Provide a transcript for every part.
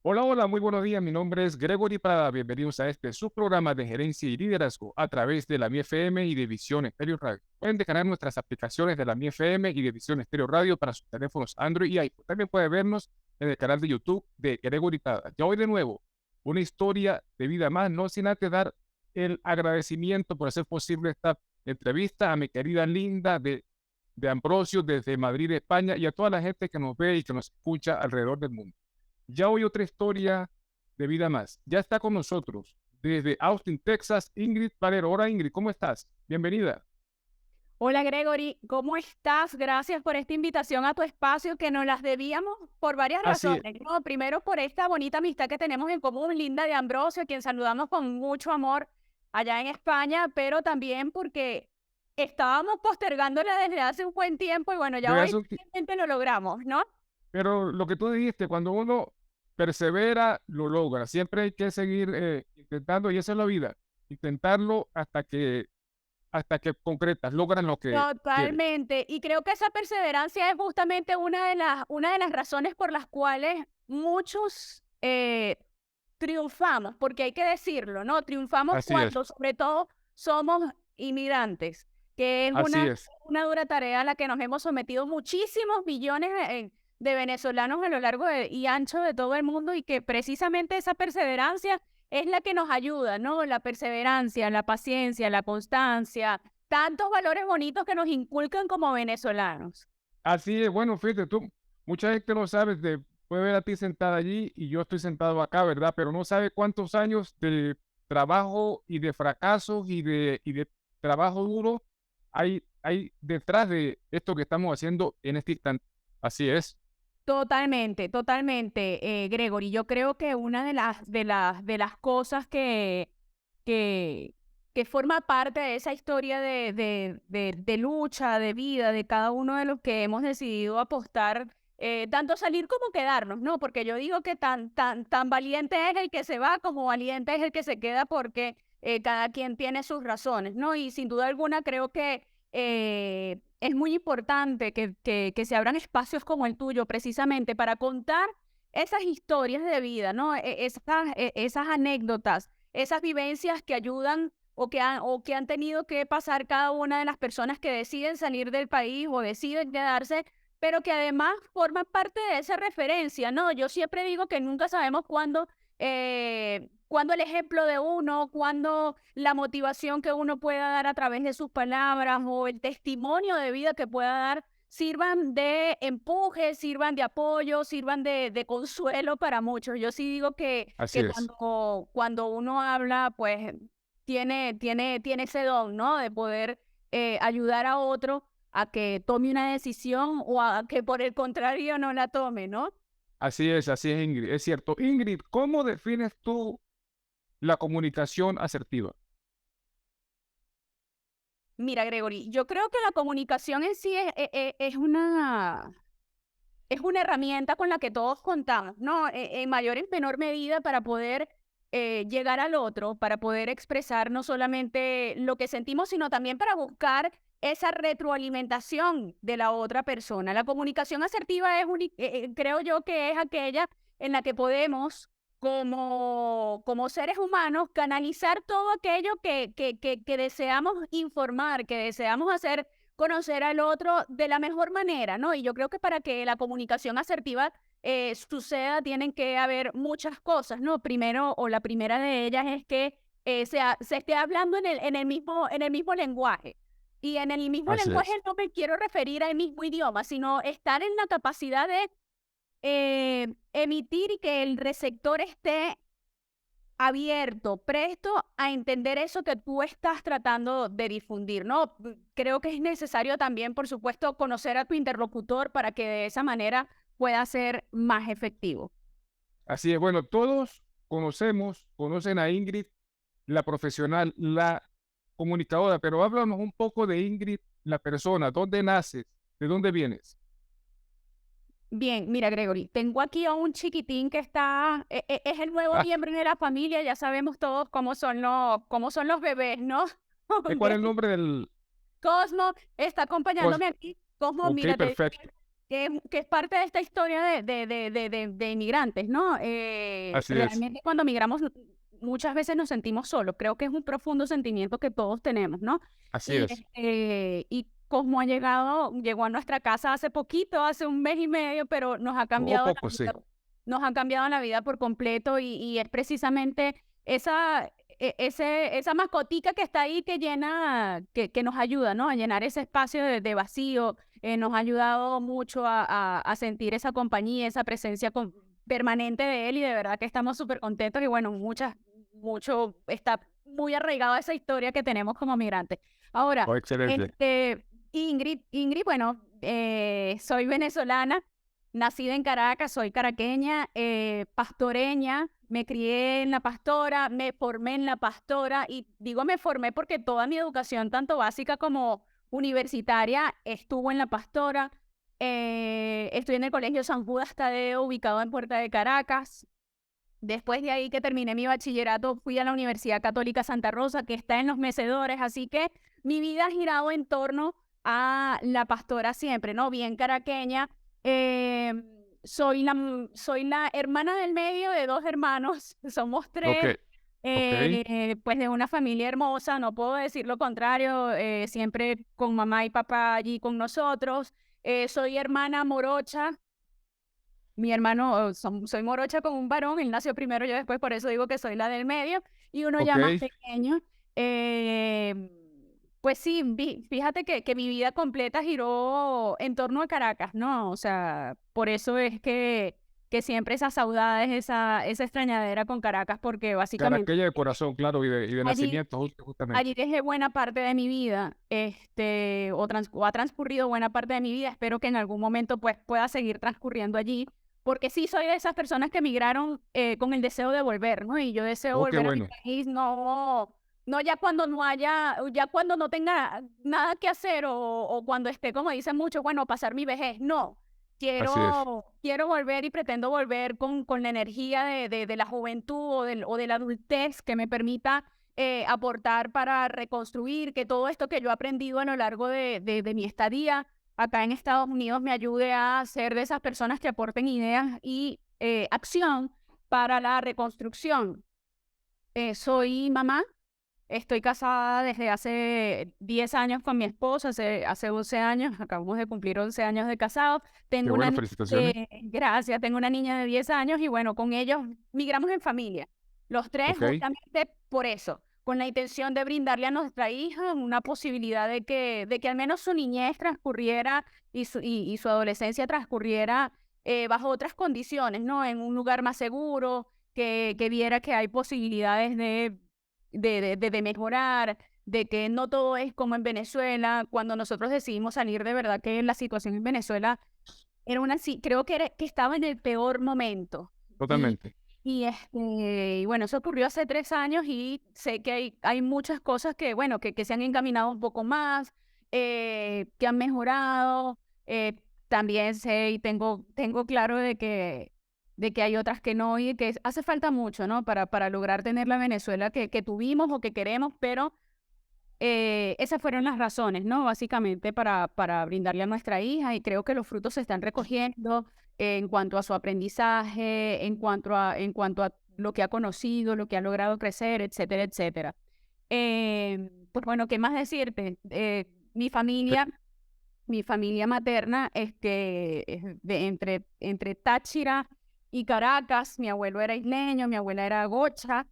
Hola, hola, muy buenos días. Mi nombre es Gregory Prada. Bienvenidos a este subprograma de gerencia y liderazgo a través de la Mi FM y de Visión Estéreo Radio. Pueden descargar nuestras aplicaciones de la Mi FM y de Visión Estéreo Radio para sus teléfonos Android y iPhone. También puede vernos en el canal de YouTube de Gregory Prada. Ya hoy de nuevo, una historia de vida más, no sin antes dar el agradecimiento por hacer posible esta entrevista a mi querida Linda de Ambrosio desde Madrid, España, y a toda la gente que nos ve y que nos escucha alrededor del mundo. Ya hoy otra historia de vida más. Ya está con nosotros desde Austin, Texas, Ingrid Valero. Hola Ingrid, ¿cómo estás? Bienvenida. Hola Gregory, ¿cómo estás? Gracias por esta invitación a tu espacio que nos las debíamos por varias Así es, razones, ¿no? Primero por esta bonita amistad que tenemos en común, Linda de Ambrosio, a quien saludamos con mucho amor allá en España, pero también porque estábamos postergándola desde hace un buen tiempo y bueno, ya desde hoy hace finalmente lo logramos, ¿no? pero lo que tú dijiste, cuando uno persevera, lo logra. Siempre hay que seguir intentando y esa es la vida. Intentarlo hasta que concretas, logran lo que quieres. Totalmente. Y creo que esa perseverancia es justamente una de las razones por las cuales muchos triunfamos, porque hay que decirlo, ¿no? Triunfamos Así es, cuando sobre todo somos inmigrantes, que es así es, una dura tarea a la que nos hemos sometido muchísimos millones de venezolanos a lo largo y ancho de todo el mundo y que precisamente esa perseverancia es la que nos ayuda, ¿no? La perseverancia, la paciencia, la constancia, tantos valores bonitos que nos inculcan como venezolanos. así es. Bueno, fíjate tú, mucha gente no sabe, te puede ver a ti sentada allí y yo estoy sentado acá, ¿verdad? Pero no sabe cuántos años de trabajo y de fracasos y de trabajo duro hay detrás de esto que estamos haciendo en este instante. Así es, Totalmente, totalmente, Gregory. Yo creo que una de las cosas que, que forma parte de esa historia de lucha, de vida, de cada uno de los que hemos decidido apostar, tanto salir como quedarnos, ¿no? Porque yo digo que tan valiente es el que se va como valiente es el que se queda porque cada quien tiene sus razones, ¿no? Y sin duda alguna creo que es muy importante que se abran espacios como el tuyo, precisamente para contar esas historias de vida, ¿no? Esas anécdotas, esas vivencias que ayudan o que han tenido que pasar cada una de las personas que deciden salir del país o deciden quedarse, pero que además forman parte de esa referencia, ¿no? Yo siempre digo que nunca sabemos cuándo el ejemplo de uno, cuándo la motivación que uno pueda dar a través de sus palabras o el testimonio de vida que pueda dar sirvan de empuje, sirvan de apoyo, sirvan de consuelo para muchos. Yo sí digo que, así que es. cuando uno habla, pues tiene ese don, ¿no? De poder ayudar a otro a que tome una decisión o a que por el contrario no la tome, ¿no? Así es, Ingrid. Es cierto. Ingrid, ¿cómo defines tú la comunicación asertiva? Mira, Gregory, yo creo que la comunicación en sí es una herramienta con la que todos contamos, ¿no? En mayor y menor medida para poder llegar al otro, para poder expresar no solamente lo que sentimos, sino también para buscar esa retroalimentación de la otra persona. La comunicación asertiva creo yo que es aquella en la que podemos, como seres humanos, canalizar todo aquello que deseamos informar, que deseamos hacer conocer al otro de la mejor manera, ¿no? Y yo creo que para que la comunicación asertiva suceda, tienen que haber muchas cosas, ¿no? Primero, o la primera de ellas es que se esté hablando en el mismo lenguaje. Y en el mismo Así lenguaje es. no me quiero referir al mismo idioma, sino estar en la capacidad de emitir y que el receptor esté abierto, presto a entender eso que tú estás tratando de difundir, ¿no? Creo que es necesario también, por supuesto, conocer a tu interlocutor para que de esa manera pueda ser más efectivo. Así es. Bueno, todos conocen a Ingrid, la profesional, la comunicadora, pero háblanos un poco de Ingrid, la persona, dónde naces, de dónde vienes. Bien, mira, Gregory, tengo aquí a un chiquitín que es el nuevo Ah, miembro de la familia, ya sabemos todos cómo son los bebés, ¿no? ¿cuál es el Ok. nombre del...? Cosmo está Pues, acompañándome aquí. Cosmo, ok, mira, te perfecto. que es parte de esta historia de inmigrantes, ¿no? Así es, Realmente cuando migramos muchas veces nos sentimos solos. Creo que es un profundo sentimiento que todos tenemos, ¿no? así es. Y Cosmo llegó a nuestra casa hace poquito, hace un mes y medio, pero nos ha O cambiado la poco, sí. vida, nos ha cambiado la vida por completo y es precisamente esa mascotica que está ahí que llena, que nos ayuda, ¿no? A llenar ese espacio de vacío. Nos ha ayudado mucho a sentir esa compañía, esa presencia permanente de él y de verdad que estamos súper contentos y bueno, está muy arraigado a esa historia que tenemos como migrantes. Ahora, Oh, excelente. Ingrid, bueno, soy venezolana, nacida en Caracas, soy caraqueña, pastoreña, me crié en la pastora, me formé en la pastora y digo me formé porque toda mi educación, tanto básica como universitaria, estuvo en la pastora. Estoy en el Colegio San Judas Tadeo, ubicado en Puerta de Caracas. Después de ahí que terminé mi bachillerato, fui a la Universidad Católica Santa Rosa, que está en Los Mecedores, así que mi vida ha girado en torno a la pastora siempre, ¿no? Bien caraqueña. Eh, soy la hermana del medio de dos hermanos, somos Ok, tres, ok. pues de una familia hermosa, no puedo decir lo contrario, siempre con mamá y papá allí con nosotros. Soy hermana morocha, mi hermano, soy morocha con un varón, él nació primero, yo después, por eso digo que soy la del medio, y uno Ok, ya más pequeño. Eh, pues sí, fíjate que mi vida completa giró en torno a Caracas, ¿no? O sea, por eso es que siempre esa saudade, esa extrañadera con Caracas, porque básicamente caraqueña de corazón, claro, y de allí, nacimiento, justamente. allí dejé buena parte de mi vida, o ha transcurrido buena parte de mi vida. Espero que en algún momento pues pueda seguir transcurriendo allí, porque sí soy de esas personas que emigraron con el deseo de volver, ¿no? Y yo deseo Oh, qué volver a mi bueno. país, no ya cuando no haya, ya cuando no tenga nada que hacer o cuando esté, como dicen muchos, bueno, a pasar mi vejez, no. Así es. Quiero volver y pretendo volver con la energía de la juventud o de la adultez que me permita aportar para reconstruir, que todo esto que yo he aprendido a lo largo de mi estadía acá en Estados Unidos me ayude a ser de esas personas que aporten ideas y acción para la reconstrucción. Soy mamá, estoy casada desde hace 10 años con mi esposo, hace 11 años, acabamos de cumplir 11 años de casados. Qué Tengo bueno, felicitaciones. gracias, tengo una niña de 10 años y bueno, con ellos migramos en familia. Los tres Ok, justamente por eso, con la intención de brindarle a nuestra hija una posibilidad de que al menos su niñez transcurriera y su adolescencia transcurriera bajo otras condiciones, ¿no? En un lugar más seguro, que viera que hay posibilidades de mejorar, de que no todo es como en Venezuela. Cuando nosotros decidimos salir, de verdad que la situación en Venezuela creo que estaba en el peor momento. Y, totalmente. y bueno, eso ocurrió hace 3 años y sé que hay muchas cosas que, bueno, que se han encaminado un poco más, que han mejorado. También sé y tengo claro de que hay otras que no y que hace falta mucho, ¿no? Para lograr tener la Venezuela que tuvimos o que queremos, pero esas fueron las razones, ¿no? Básicamente para brindarle a nuestra hija y creo que los frutos se están recogiendo en cuanto a su aprendizaje, en cuanto a lo que ha conocido, lo que ha logrado crecer, etcétera, etcétera. Pues bueno, ¿qué más decirte? Fe- Mi familia materna es que es entre Táchira y Caracas. Mi abuelo era isleño, mi abuela era gocha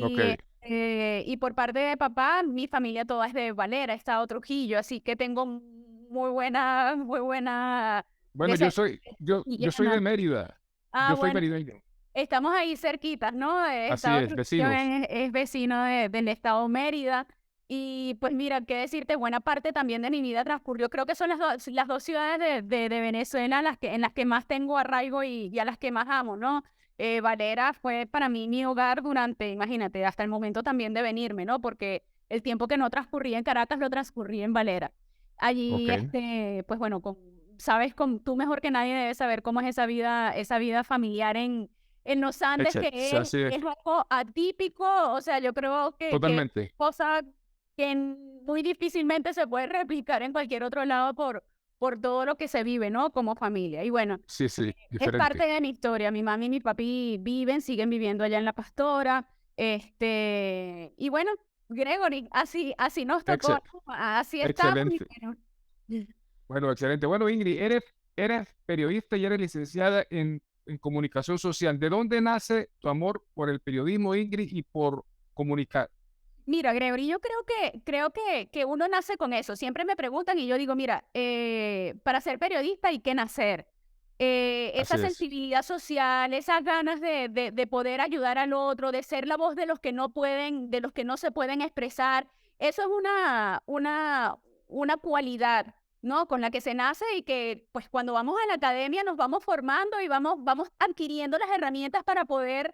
Ok. y por parte de papá mi familia toda es de Valera, Estado Trujillo, así que tengo muy buena Bueno, descendencia yo soy trujillana. de Mérida. Ah, Yo soy bueno, merideño. estamos ahí cerquitas, ¿no? Así Estado es, Trujillo vecinos. es vecino del estado Mérida. Y pues mira, qué decirte, buena parte también de mi vida transcurrió. Creo que son las dos ciudades de Venezuela en las que más tengo arraigo y a las que más amo, ¿no? Valera fue para mí mi hogar durante, imagínate, hasta el momento también de venirme, ¿no? Porque el tiempo que no transcurrí en Caracas lo transcurrí en Valera. Ok. Allí, pues bueno, sabes, tú mejor que nadie debes saber cómo es esa vida familiar en los Andes, que Así es es. algo atípico. O sea, yo creo que es Totalmente. cosa que muy difícilmente se puede replicar en cualquier otro lado por todo lo que se vive, ¿no? Como familia. Y bueno, Sí, sí, es diferente. parte de mi historia. Mi mami y mi papi siguen viviendo allá en La Pastora. Y bueno, Gregory, así nos tocó, Excel, ¿no? Así estamos y excelente. bueno. Bueno, excelente. Bueno, Ingrid, eres periodista y eres licenciada en comunicación social. ¿De dónde nace tu amor por el periodismo, Ingrid, y por comunicar? Mira, Gregory, yo creo que uno nace con eso. Siempre me preguntan y yo digo, mira, para ser periodista hay que nacer. Esa Así es. sensibilidad social, esas ganas de poder ayudar al otro, de ser la voz de los que no pueden, de los que no se pueden expresar, eso es una cualidad, ¿no? Con la que se nace y que, pues, cuando vamos a la academia nos vamos formando y vamos adquiriendo las herramientas para poder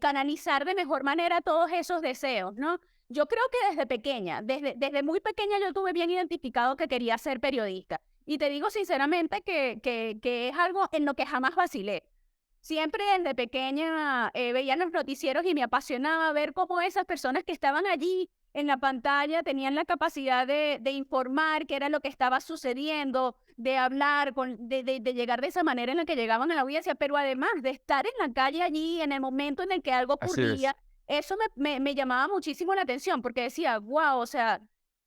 canalizar de mejor manera todos esos deseos, ¿no? Yo creo que desde pequeña, desde muy pequeña yo tuve bien identificado que quería ser periodista. Y te digo sinceramente que es algo en lo que jamás vacilé. Siempre desde pequeña veía los noticieros y me apasionaba ver cómo esas personas que estaban allí en la pantalla tenían la capacidad de informar qué era lo que estaba sucediendo, de hablar, de llegar de esa manera en la que llegaban a la audiencia, pero además de estar en la calle allí en el momento en el que algo Así es. ocurría, eso me llamaba muchísimo la atención porque decía, wow, o sea,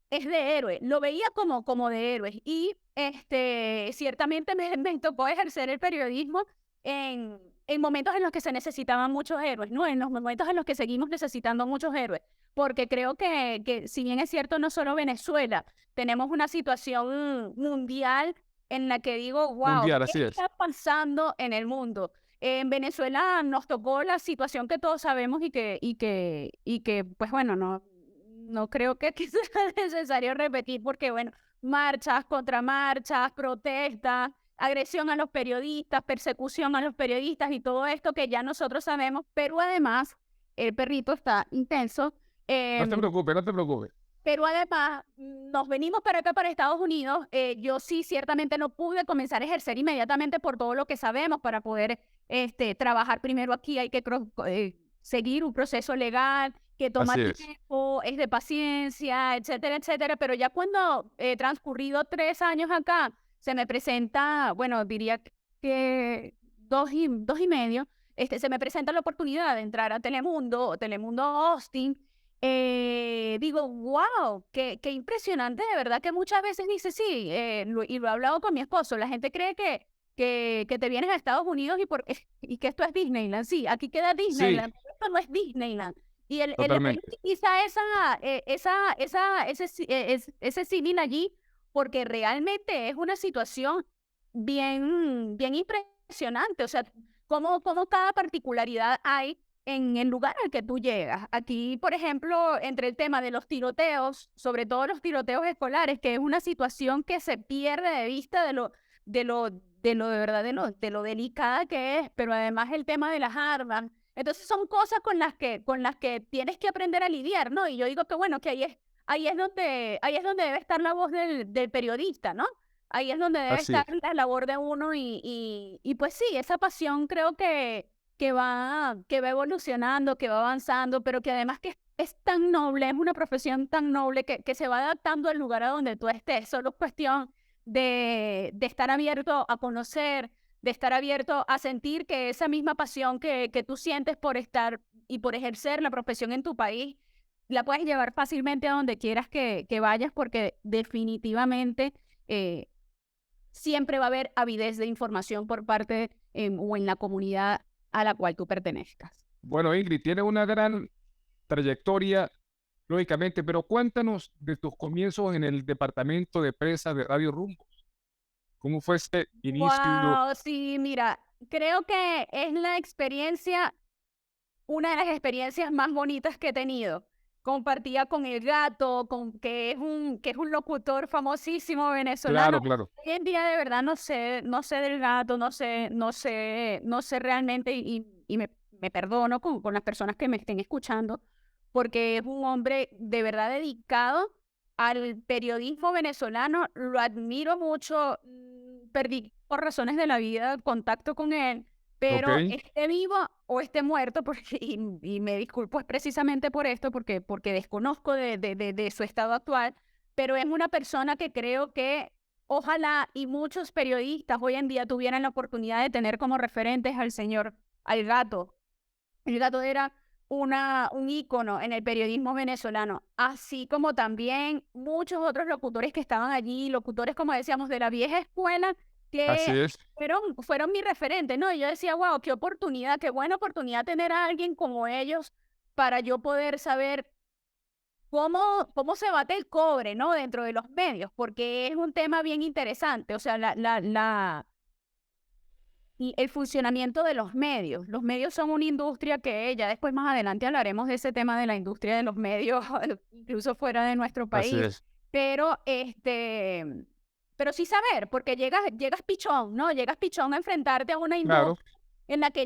es de héroe, lo veía como de héroes y ciertamente me tocó ejercer el periodismo en momentos en los que se necesitaban muchos héroes, ¿no? En los momentos en los que seguimos necesitando muchos héroes, porque creo que si bien es cierto, no solo Venezuela, tenemos una situación mundial en la que digo, wow, Mundial, ¿qué así es. está pasando en el mundo? En Venezuela nos tocó la situación que todos sabemos y que pues bueno, no creo que sea necesario repetir porque bueno, marchas, contramarchas, protestas, agresión a los periodistas, persecución a los periodistas y todo esto que ya nosotros sabemos, pero además el perrito está intenso. No te em, preocupes, no te preocupes. pero además nos venimos para acá, para Estados Unidos. Yo sí, ciertamente no pude comenzar a ejercer inmediatamente por todo lo que sabemos para poder trabajar primero aquí. Hay que seguir un proceso legal que toma Así es. tiempo, es de paciencia, etcétera, etcétera. Pero ya cuando he transcurrido 3 años acá, se me presenta, bueno, diría que dos y medio, se me presenta la oportunidad de entrar a Telemundo, o Telemundo Austin. Digo, wow, qué impresionante, de verdad que muchas veces dice, sí, y lo he hablado con mi esposo, la gente cree que te vienes a Estados Unidos y que esto es Disneyland. Sí, aquí queda Sí, Disneyland, pero esto no es Disneyland. Y él totalmente. utiliza ese símil allí porque realmente es una situación bien impresionante. O sea, cómo cada particularidad hay en el lugar al que tú llegas. Aquí, por ejemplo, entre el tema de los tiroteos, sobre todo los tiroteos escolares, que es una situación que se pierde de vista de verdad, de lo delicada que es, pero además el tema de las armas. Entonces son cosas con las que tienes que aprender a lidiar, ¿no? Y yo digo que bueno, que ahí es donde debe estar la voz del periodista, ¿no? Ahí es donde debe Así estar es. la labor de uno y pues sí, esa pasión creo que va evolucionando, que va avanzando, pero que además que es tan noble, es una profesión tan noble que se va adaptando al lugar a donde tú estés. Solo es cuestión de estar abierto a conocer, de estar abierto a sentir que esa misma pasión que tú sientes por estar y por ejercer la profesión en tu país, la puedes llevar fácilmente a donde quieras que vayas, porque definitivamente eh, siempre va a haber avidez de información por parte o en la comunidad a la cual tú pertenezcas. Bueno, Ingrid, tiene una gran trayectoria, lógicamente, pero cuéntanos de tus comienzos en el departamento de prensa de Radio Rumbo. ¿Cómo fue ese inicio? Wow, sí, mira, creo que es una de las experiencias más bonitas que he tenido. Compartía con el gato, que es un locutor famosísimo venezolano. Claro, claro. Hoy en día de verdad no sé del gato, no sé realmente y me perdono con las personas que me estén escuchando, porque es un hombre de verdad dedicado al periodismo venezolano. Lo admiro mucho. Perdí por razones de la vida contacto con él, Ok, pero esté vivo o esté muerto, porque, y me disculpo es precisamente por esto, porque desconozco de su estado actual, pero es una persona que creo que ojalá y muchos periodistas hoy en día tuvieran la oportunidad de tener como referentes al señor, al Gato. El Gato era un ícono en el periodismo venezolano, así como también muchos otros locutores que estaban allí, locutores, como decíamos, de la vieja escuela, Así que es. fueron mi referente, ¿no? Y yo decía, wow, qué oportunidad, qué buena oportunidad tener a alguien como ellos para yo poder saber cómo se bate el cobre, ¿no? Dentro de los medios, porque es un tema bien interesante, o sea, y el funcionamiento de los medios. Los medios son una industria que ya después más adelante hablaremos de ese tema de la industria de los medios, incluso fuera de nuestro Así país. es. Pero pero sí saber, porque llegas pichón, ¿no? Llegas pichón a enfrentarte a una Claro. industria en la que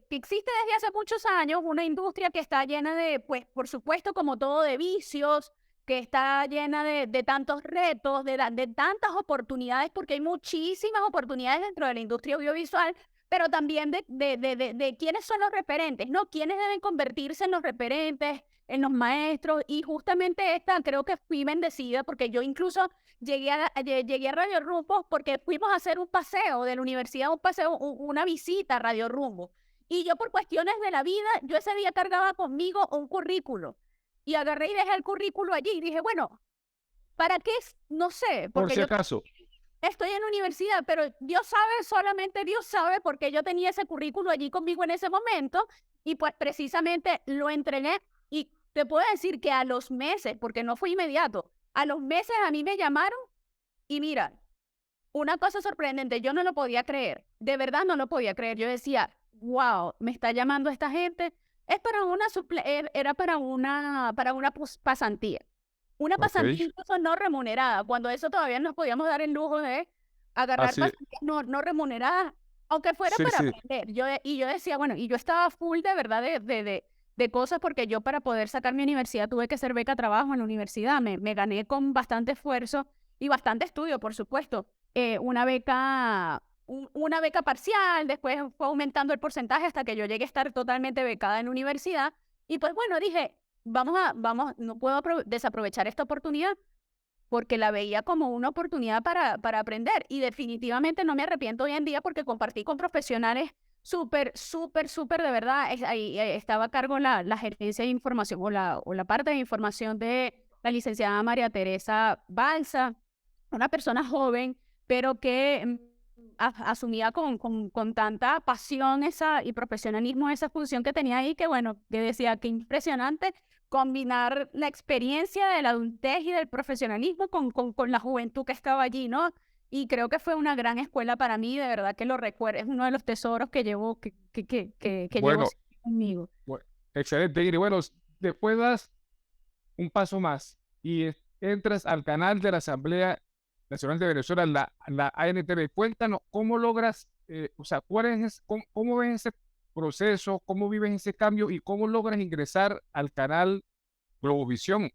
existe desde hace muchos años, una industria que está llena de, pues, por supuesto, como todo, de vicios, que está llena de tantos retos, de tantas oportunidades, porque hay muchísimas oportunidades dentro de la industria audiovisual, pero también de quiénes son los referentes, ¿no? Quiénes deben convertirse en los referentes, en los maestros, y justamente esta creo que fui bendecida, porque yo incluso llegué a Radio Rumbo porque fuimos a hacer un paseo de la universidad, un paseo, una visita a Radio Rumbo, y yo por cuestiones de la vida, yo ese día cargaba conmigo un currículo, y agarré y dejé el currículo allí y dije, bueno, ¿para qué? No sé, Por porque si yo acaso. estoy en la universidad, pero Dios sabe, solamente Dios sabe, porque yo tenía ese currículo allí conmigo en ese momento y pues precisamente lo entregué y te puedo decir que a los meses, porque no fue inmediato, a los meses a mí me llamaron y mira, una cosa sorprendente, yo no lo podía creer, de verdad no lo podía creer. Yo decía, wow, me está llamando esta gente. Es para era para una pasantía. Una Ok. pasantía incluso no remunerada, cuando eso todavía nos podíamos dar el lujo de agarrar Así. pasantías no remuneradas, aunque fuera Sí, para sí. aprender. Y yo decía, bueno, y yo estaba full de verdad de cosas, porque yo para poder sacar mi universidad tuve que hacer beca trabajo en la universidad. Me gané con bastante esfuerzo y bastante estudio, por supuesto, una beca parcial, después fue aumentando el porcentaje hasta que yo llegué a estar totalmente becada en la universidad. Y pues bueno, dije, no puedo desaprovechar esta oportunidad, porque la veía como una oportunidad para aprender. Y definitivamente no me arrepiento hoy en día, porque compartí con profesionales súper, súper, súper de verdad. Ahí estaba a cargo la gerencia de información o la parte de información de la licenciada María Teresa Balsa, una persona joven, pero que asumía con tanta pasión y profesionalismo esa función que tenía ahí, que bueno, que decía que impresionante combinar la experiencia de la adultez y del profesionalismo con la juventud que estaba allí, ¿no? Y creo que fue una gran escuela para mí, de verdad que lo recuerdo, es uno de los tesoros que llevo, que llevo Bueno, siempre conmigo. excelente, Ingrid. Bueno, después das un paso más y entras al canal de la Asamblea Nacional de Venezuela, la ANTV. Cuéntanos cómo logras, o sea, cómo ves ese proceso, cómo vives ese cambio y cómo logras ingresar al canal Globovisión.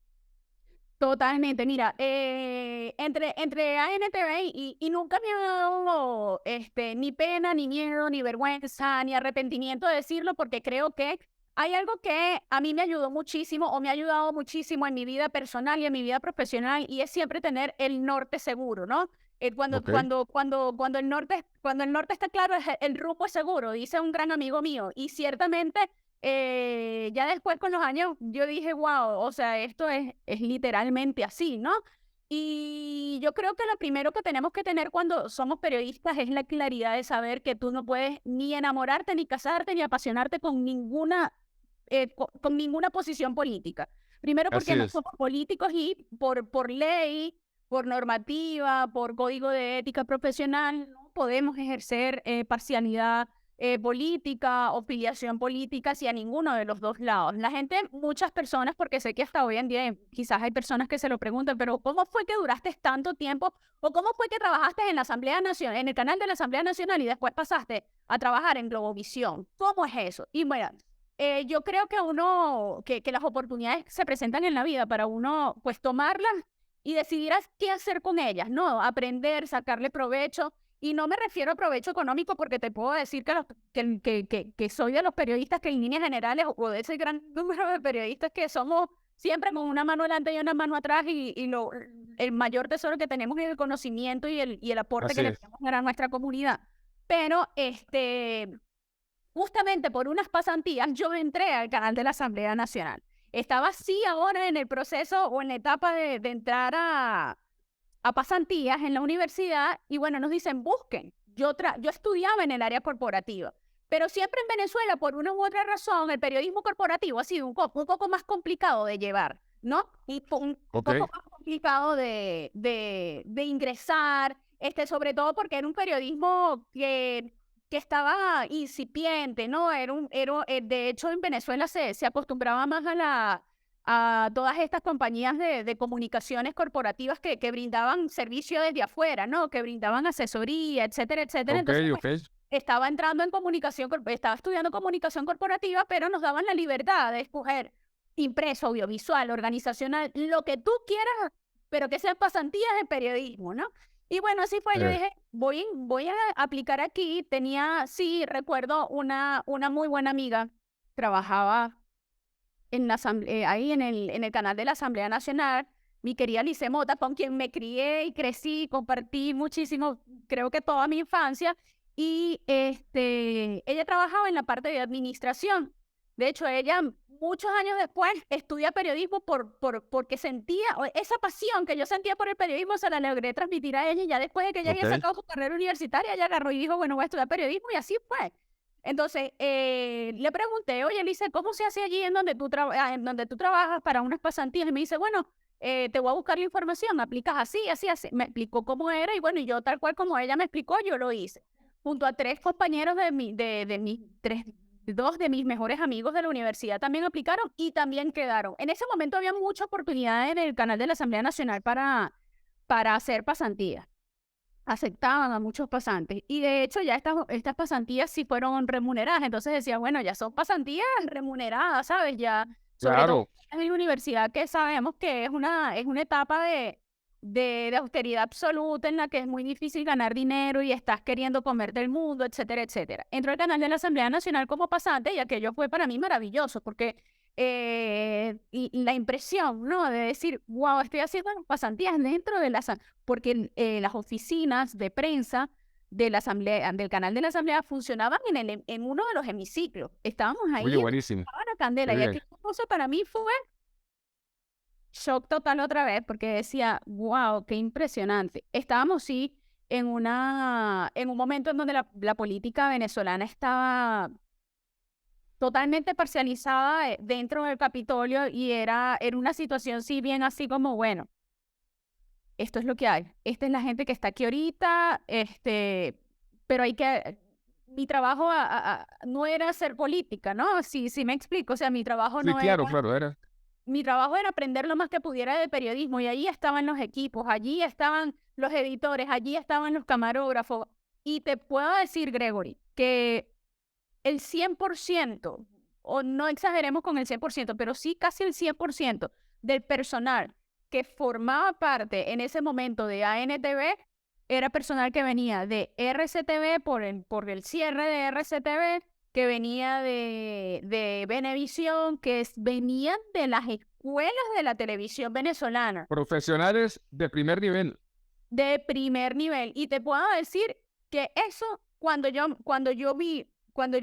Totalmente, mira, entre ANTV y nunca me ha dado ni pena, ni miedo, ni vergüenza, ni arrepentimiento de decirlo, porque creo que hay algo que a mí me ayudó muchísimo o me ha ayudado muchísimo en mi vida personal y en mi vida profesional, y es siempre tener el norte seguro, ¿no? Ok. Cuando el norte está claro, el rumbo es seguro, dice un gran amigo mío, y ciertamente ya después con los años yo dije, wow, o sea, esto es literalmente así, ¿no? Y yo creo que lo primero que tenemos que tener cuando somos periodistas es la claridad de saber que tú no puedes ni enamorarte, ni casarte, ni apasionarte con ninguna posición política. Primero Así porque no es. somos políticos y por ley, por normativa, por código de ética profesional, no podemos ejercer parcialidad política o filiación política hacia ninguno de los dos lados. La gente, muchas personas, porque sé que hasta hoy en día quizás hay personas que se lo preguntan, pero ¿cómo fue que duraste tanto tiempo? ¿O cómo fue que trabajaste en la Asamblea Nacional, en el canal de la Asamblea Nacional, y después pasaste a trabajar en Globovisión? ¿Cómo es eso? Y bueno, yo creo que las oportunidades se presentan en la vida para uno, pues, tomarlas y decidir qué hacer con ellas, ¿no? Aprender, sacarle provecho. Y no me refiero a provecho económico, porque te puedo decir que soy de los periodistas que en líneas generales, o de ese gran número de periodistas que somos siempre con una mano delante y una mano atrás, el mayor tesoro que tenemos es el conocimiento y el aporte Así que le es. podemos dar a nuestra comunidad. Pero justamente por unas pasantías yo entré al canal de la Asamblea Nacional. Estaba así ahora en el proceso o en la etapa de entrar a pasantías en la universidad y bueno, nos dicen, busquen. Yo estudiaba en el área corporativa, pero siempre en Venezuela, por una u otra razón, el periodismo corporativo ha sido un poco más complicado de llevar, ¿no? Y un Ok, poco más complicado de ingresar, sobre todo porque era un periodismo que estaba incipiente, ¿no? De hecho, en Venezuela se acostumbraba más a todas estas compañías de comunicaciones corporativas que brindaban servicio desde afuera, ¿no? Que brindaban asesoría, etcétera, etcétera. ok, Entonces, pues, ok. estaba entrando en estaba estudiando comunicación corporativa, pero nos daban la libertad de escoger impreso, audiovisual, organizacional, lo que tú quieras, pero que sean pasantías en periodismo, ¿no? Y bueno, así fue. Yo Eh, dije, voy a aplicar aquí. Sí, recuerdo una muy buena amiga, trabajaba en la ahí en el canal de la Asamblea Nacional, mi querida Lice Mota, con quien me crié y crecí, compartí muchísimo, creo que toda mi infancia, y ella trabajaba en la parte de administración. De hecho, ella muchos años después estudia periodismo porque sentía esa pasión que yo sentía por el periodismo, se la logré transmitir a ella, y ya después de que ella ok, había sacado su carrera universitaria, ella agarró y dijo, bueno, voy a estudiar periodismo, y así fue. Entonces, le pregunté, oye, Elise, ¿cómo se hace allí en donde tú trabajas para unas pasantías? Y me dice, bueno, te voy a buscar la información, aplicas así, así, así. Me explicó cómo era y bueno, y yo tal cual como ella me explicó, yo lo hice. Junto a tres compañeros dos de mis mejores amigos de la universidad también aplicaron y también quedaron. En ese momento había mucha oportunidad en el canal de la Asamblea Nacional para hacer pasantías, aceptaban a muchos pasantes. Y de hecho ya estas pasantías sí fueron remuneradas. Entonces decía, bueno, ya son pasantías remuneradas, ¿sabes? Ya, sobre todo claro. en la universidad, que sabemos que es una etapa de austeridad absoluta en la que es muy difícil ganar dinero y estás queriendo comer del mundo, etcétera, etcétera. Entró al canal de la Asamblea Nacional como pasante y aquello fue para mí maravilloso porque y la impresión, ¿no? De decir, wow, estoy haciendo pasantías dentro de porque las oficinas de prensa de la asamblea, del canal de la asamblea funcionaban en uno de los hemiciclos. Estábamos Oye, ahí en buenísimo. la Qué candela y bien. aquella cosa para mí fue shock total otra vez porque decía, wow, qué impresionante. Estábamos sí en un momento en donde la política venezolana estaba totalmente parcializada dentro del Capitolio y era una situación sí bien así como, bueno, esto es lo que hay. Esta es la gente que está aquí ahorita, pero mi trabajo no era hacer política, ¿no? Sí, sí me explico, o sea, Sí, claro, claro, era. mi trabajo era aprender lo más que pudiera de periodismo y allí estaban los equipos, allí estaban los editores, allí estaban los camarógrafos. Y te puedo decir, Gregory, que el 100%, o no exageremos con el 100%, pero sí casi el 100% del personal que formaba parte en ese momento de ANTV era personal que venía de RCTV por el cierre de RCTV, que venía de Venevisión, venían de las escuelas de la televisión venezolana, Profesionales de primer nivel. de primer nivel. Y te puedo decir que eso, cuando yo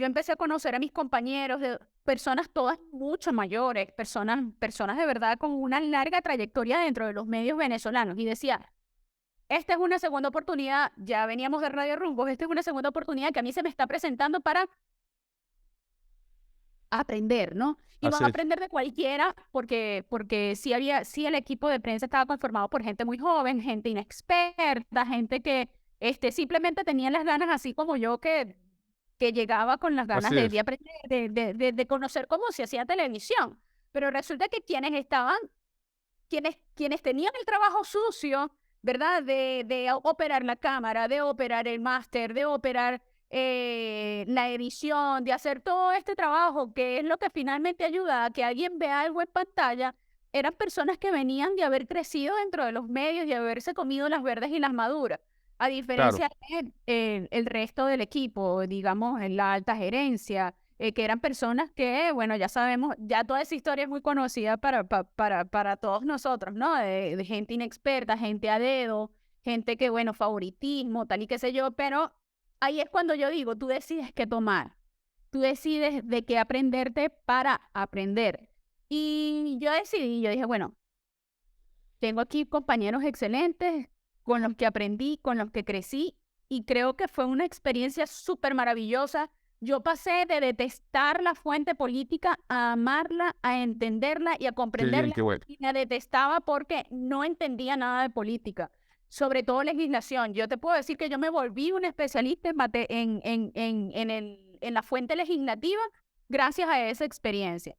empecé a conocer a mis compañeros, de personas todas mucho mayores, personas de verdad con una larga trayectoria dentro de los medios venezolanos, y decía, esta es una segunda oportunidad, ya veníamos de Radio Rumbos, esta es una segunda oportunidad que a mí se me está presentando para aprender, ¿no? Y no Así es. aprender de cualquiera, porque sí el equipo de prensa estaba conformado por gente muy joven, gente inexperta, gente que simplemente tenía las ganas, así como yo, que llegaba con las ganas Así de es. aprender, de conocer cómo se hacía televisión. Pero resulta que quienes tenían el trabajo sucio, ¿verdad? De operar la cámara, de operar el máster, de operar la edición, de hacer todo este trabajo, que es lo que finalmente ayuda a que alguien vea algo en pantalla, eran personas que venían de haber crecido dentro de los medios y haberse comido las verdes y las maduras. A Claro. diferencia del el resto del equipo, digamos, en la alta gerencia, que eran personas que, bueno, ya sabemos, ya toda esa historia es muy conocida para todos nosotros, ¿no? De gente inexperta, gente a dedo, gente que, bueno, favoritismo, tal y qué sé yo, pero ahí es cuando yo digo, tú decides qué tomar, tú decides de qué aprenderte para aprender. Y yo decidí, yo dije, bueno, tengo aquí compañeros excelentes con los que aprendí, con los que crecí, y creo que fue una experiencia súper maravillosa. Yo pasé de detestar la fuente política a amarla, a entenderla y a Qué bien, comprenderla. qué bueno. Y la detestaba porque no entendía nada de política, sobre todo legislación. Yo te puedo decir que yo me volví un especialista en la fuente legislativa gracias a esa experiencia.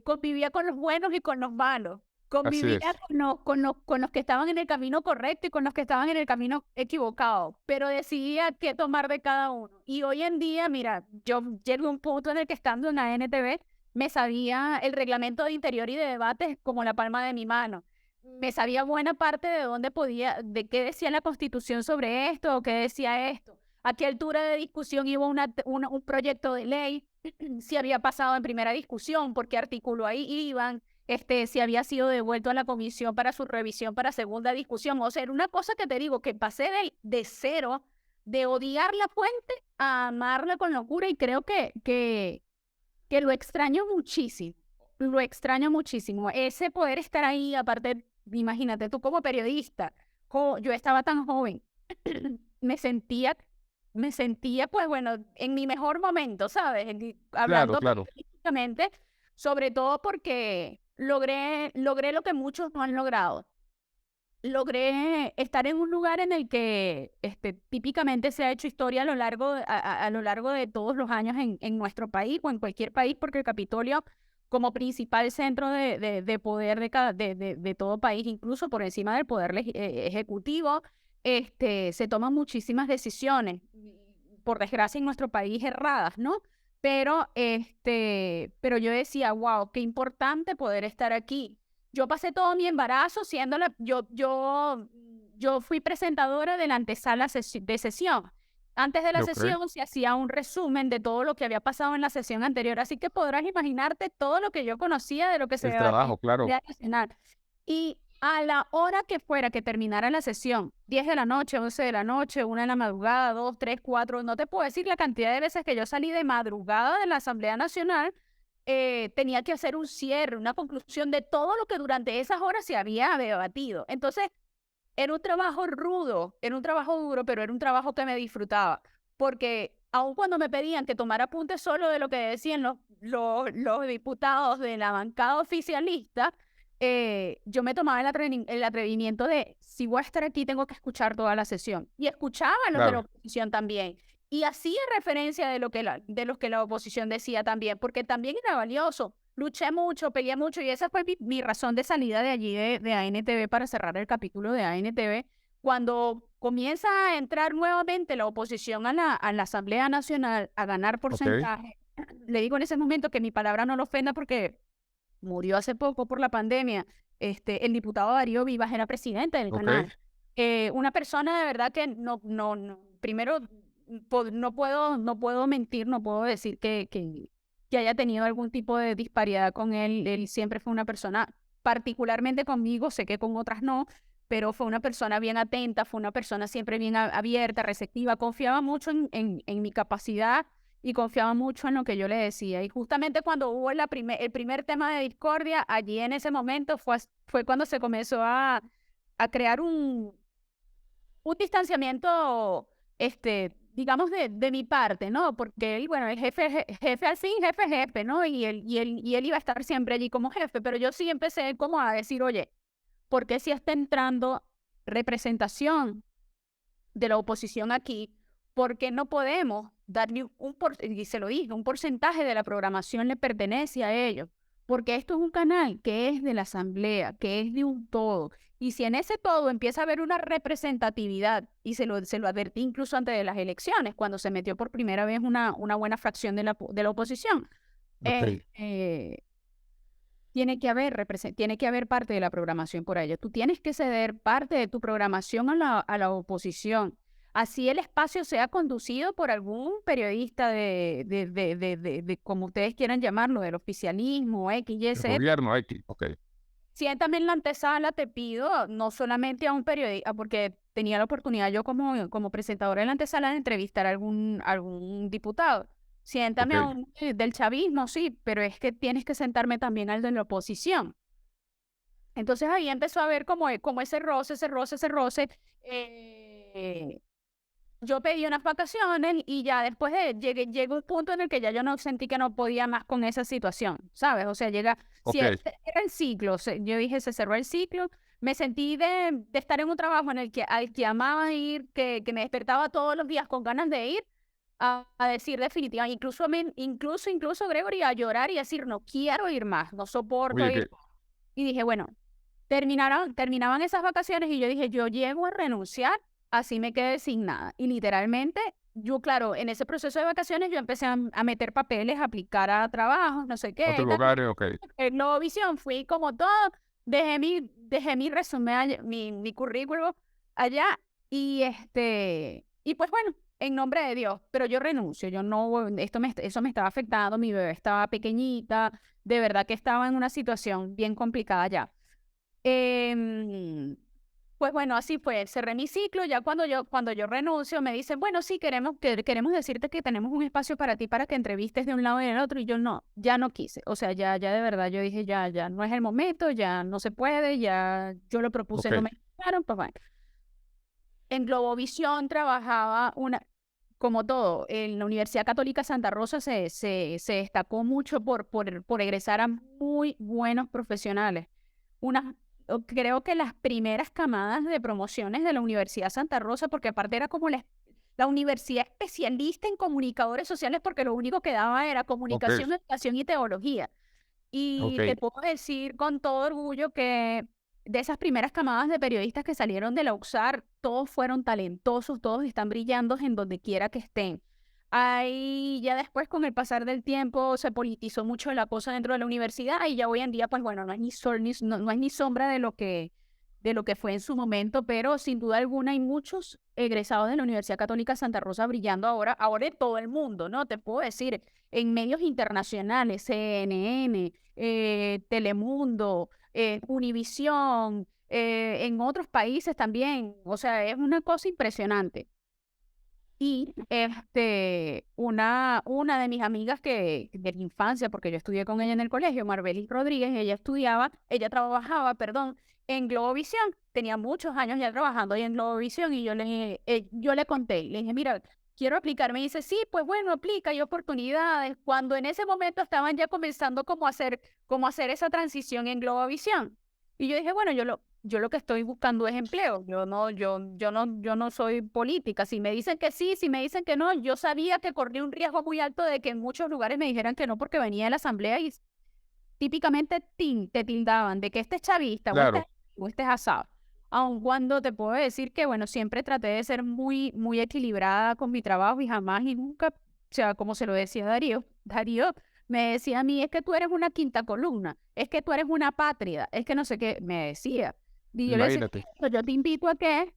Convivía con los buenos y con los malos. Así Convivía es. con los que estaban en el camino correcto y con los que estaban en el camino equivocado, pero decidía qué tomar de cada uno. Y hoy en día, mira, yo llegué a un punto en el que estando en la NTV, me sabía el reglamento de interior y de debates como la palma de mi mano. Me sabía buena parte de dónde podía, de qué decía la Constitución sobre esto o qué decía esto. A qué altura de discusión iba un proyecto de ley, si había pasado en primera discusión, por qué artículo ahí iban, si había sido devuelto a la comisión para su revisión para segunda discusión. O sea, era una cosa que te digo, que pasé de cero, de odiar la fuente a amarla con locura, y creo que lo extraño muchísimo. Lo extraño muchísimo. Ese poder estar ahí, aparte, imagínate tú como periodista, yo estaba tan joven, me sentía, pues bueno, en mi mejor momento, ¿sabes? Claro, Hablando claro. periodísticamente, sobre todo porque logré lo que muchos no han logrado. Logré estar en un lugar en el que típicamente se ha hecho historia a lo largo de todos los años en nuestro país o en cualquier país, porque el Capitolio, como principal centro de poder de todo país, incluso por encima del poder ejecutivo, se toman muchísimas decisiones, por desgracia en nuestro país erradas, ¿no? Pero yo decía, wow, qué importante poder estar aquí. Yo pasé todo mi embarazo yo fui presentadora de la antesala de sesión. Antes de la Ok. sesión se hacía un resumen de todo lo que había pasado en la sesión anterior, así que podrás imaginarte todo lo que yo conocía de lo que se El debatía en trabajo, la claro. Asamblea Nacional. Y a la hora que fuera que terminara la sesión, 10 de la noche, 11 de la noche, 1 de la madrugada, 2, 3, 4, no te puedo decir la cantidad de veces que yo salí de madrugada de la Asamblea Nacional, tenía que hacer un cierre, una conclusión de todo lo que durante esas horas se había debatido. Entonces, era un trabajo rudo, era un trabajo duro, pero era un trabajo que me disfrutaba, porque aun cuando me pedían que tomara apuntes solo de lo que decían los diputados de la bancada oficialista, yo me tomaba el atrevimiento de, si voy a estar aquí, tengo que escuchar toda la sesión. Y escuchaba a los de la Claro. oposición también. Y hacía referencia de los que la oposición decía también, porque también era valioso. Luché mucho, peleé mucho, y esa fue mi razón de salida de allí de ANTV, para cerrar el capítulo de ANTV. Cuando comienza a entrar nuevamente la oposición a la Asamblea Nacional a ganar Ok. porcentaje, le digo en ese momento que mi palabra no lo ofenda porque murió hace poco por la pandemia, el diputado Darío Vivas era presidente del Ok. canal. Una persona de verdad que no, primero, no puedo mentir, no puedo decir que haya tenido algún tipo de disparidad con él. Él siempre fue una persona, particularmente conmigo, sé que con otras no, pero fue una persona bien atenta, fue una persona siempre bien abierta, receptiva, confiaba mucho en mi capacidad y confiaba mucho en lo que yo le decía. Y justamente cuando hubo el primer tema de discordia, allí en ese momento fue cuando se comenzó a crear un distanciamiento, digamos, de mi parte, ¿no? Porque él, bueno, el jefe al fin, jefe, ¿no? Y él iba a estar siempre allí como jefe, pero yo sí empecé como a decir, oye, ¿por qué si está entrando representación de la oposición aquí? ¿Por qué no podemos darle y se lo dije, un porcentaje de la programación le pertenece a ellos? Porque esto es un canal que es de la asamblea, que es de un todo. Y si en ese todo empieza a haber una representatividad, y se lo advertí incluso antes de las elecciones, cuando se metió por primera vez una buena fracción de la oposición, Ok. eh, eh, tiene que haber parte de la programación por ello. Tú tienes que ceder parte de tu programación a la oposición. así el espacio sea conducido por algún periodista de como ustedes quieran llamarlo, del oficialismo, X, Y, El Z. gobierno, X, ok, Siéntame en la antesala, te pido, no solamente a un periodista, porque tenía la oportunidad yo como presentadora en la antesala de entrevistar a algún diputado. ok, Siéntame a un del chavismo, sí, pero es que tienes que sentarme también al de la oposición. Entonces ahí empezó a ver como ese roce, ese roce, ese roce. eh, yo pedí unas vacaciones y ya después llegó un punto en el que ya yo no sentí que no podía más con esa situación, ¿sabes? O sea, si ok, era el ciclo, yo dije, se cerró el ciclo, me sentí de estar en un trabajo al que amaba ir, que me despertaba todos los días con ganas de ir, a decir definitiva, incluso Gregory, a llorar y decir, no quiero ir más, no soporto oye, ir. Y dije, bueno, terminaban esas vacaciones y yo dije, yo llego a renunciar, así me quedé sin nada. Y literalmente, yo, claro, en ese proceso de vacaciones yo empecé a meter papeles, a aplicar a trabajos, no sé qué otros y tal. lugares, ok, En Globovisión fui como todo, dejé mi resumen, mi currículum allá y pues bueno, en nombre de Dios, pero yo renuncio, yo no, eso me estaba afectando, mi bebé estaba pequeñita, de verdad que estaba en una situación bien complicada ya. Em, pues bueno, así fue, cerré mi ciclo, ya cuando yo renuncio me dicen, bueno, sí, queremos decirte que tenemos un espacio para ti para que entrevistes de un lado y del otro, y yo no, ya no quise, o sea, ya de verdad, yo dije, ya no es el momento, ya no se puede, ya yo lo propuse, ok, no me escucharon, pues bueno. En Globovisión trabajaba como todo, en la Universidad Católica Santa Rosa se destacó mucho por egresar a muy buenos profesionales. Creo que las primeras camadas de promociones de la Universidad Santa Rosa, porque aparte era como la universidad especialista en comunicadores sociales, porque lo único que daba era ok, comunicación, educación y teología. ok, Y te puedo decir con todo orgullo que de esas primeras camadas de periodistas que salieron de la UXAR, todos fueron talentosos, todos están brillando en donde quiera que estén. Ahí ya después con el pasar del tiempo se politizó mucho la cosa dentro de la universidad y ya hoy en día pues bueno, no es ni sol no es ni sombra de lo que fue en su momento, pero sin duda alguna hay muchos egresados de la Universidad Católica Santa Rosa brillando ahora en todo el mundo, ¿no? Te puedo decir, en medios internacionales, CNN, Telemundo, Univisión, en otros países también, o sea, es una cosa impresionante. Y una de mis amigas de la infancia, porque yo estudié con ella en el colegio, Marbelis Rodríguez, ella trabajaba, perdón, en Globovisión, tenía muchos años ya trabajando ahí en Globovisión y yo le conté, le dije, mira, quiero aplicar, me dice, sí, pues bueno, aplica, hay oportunidades, cuando en ese momento estaban ya comenzando como a hacer esa transición en Globovisión. Y yo dije, bueno, yo lo que estoy buscando es empleo. Yo no soy política. Si me dicen que sí, si me dicen que no, yo sabía que corría un riesgo muy alto de que en muchos lugares me dijeran que no porque venía de la asamblea y típicamente te tildaban de que este es chavista claro, o este es asado. Aun cuando te puedo decir que, bueno, siempre traté de ser muy, muy equilibrada con mi trabajo y jamás y nunca, o sea, como se lo decía Darío me decía a mí, es que tú eres una quinta columna, es que tú eres una pátrida, es que no sé qué, me decía. Y yo le decía, imagínate, yo te invito a que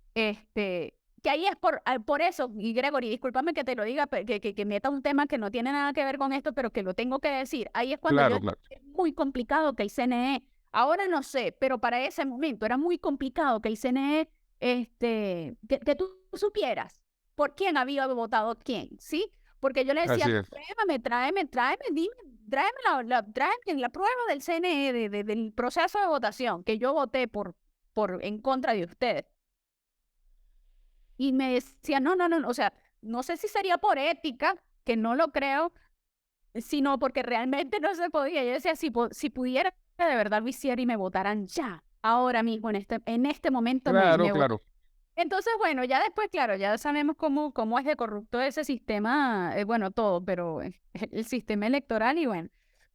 ahí es por eso, y Gregory, discúlpame que te lo diga, que meta un tema que no tiene nada que ver con esto, pero que lo tengo que decir. Ahí es cuando claro, claro, es muy complicado que el CNE, ahora no sé, pero para ese momento era muy complicado que el CNE, que tú supieras por quién había votado quién, ¿sí? Porque yo le decía, así es, dime, tráeme la prueba del CNE, del proceso de votación, que yo voté en contra de ustedes. Y me decía, no, no, no, o sea, no sé si sería por ética, que no lo creo, sino porque realmente no se podía. Yo decía, si pudiera, de verdad lo hiciera y me votaran ya, ahora mismo, en este momento claro, claro, Entonces, bueno, ya después, claro, ya sabemos cómo es de corrupto ese sistema, bueno, todo, pero el sistema electoral y bueno.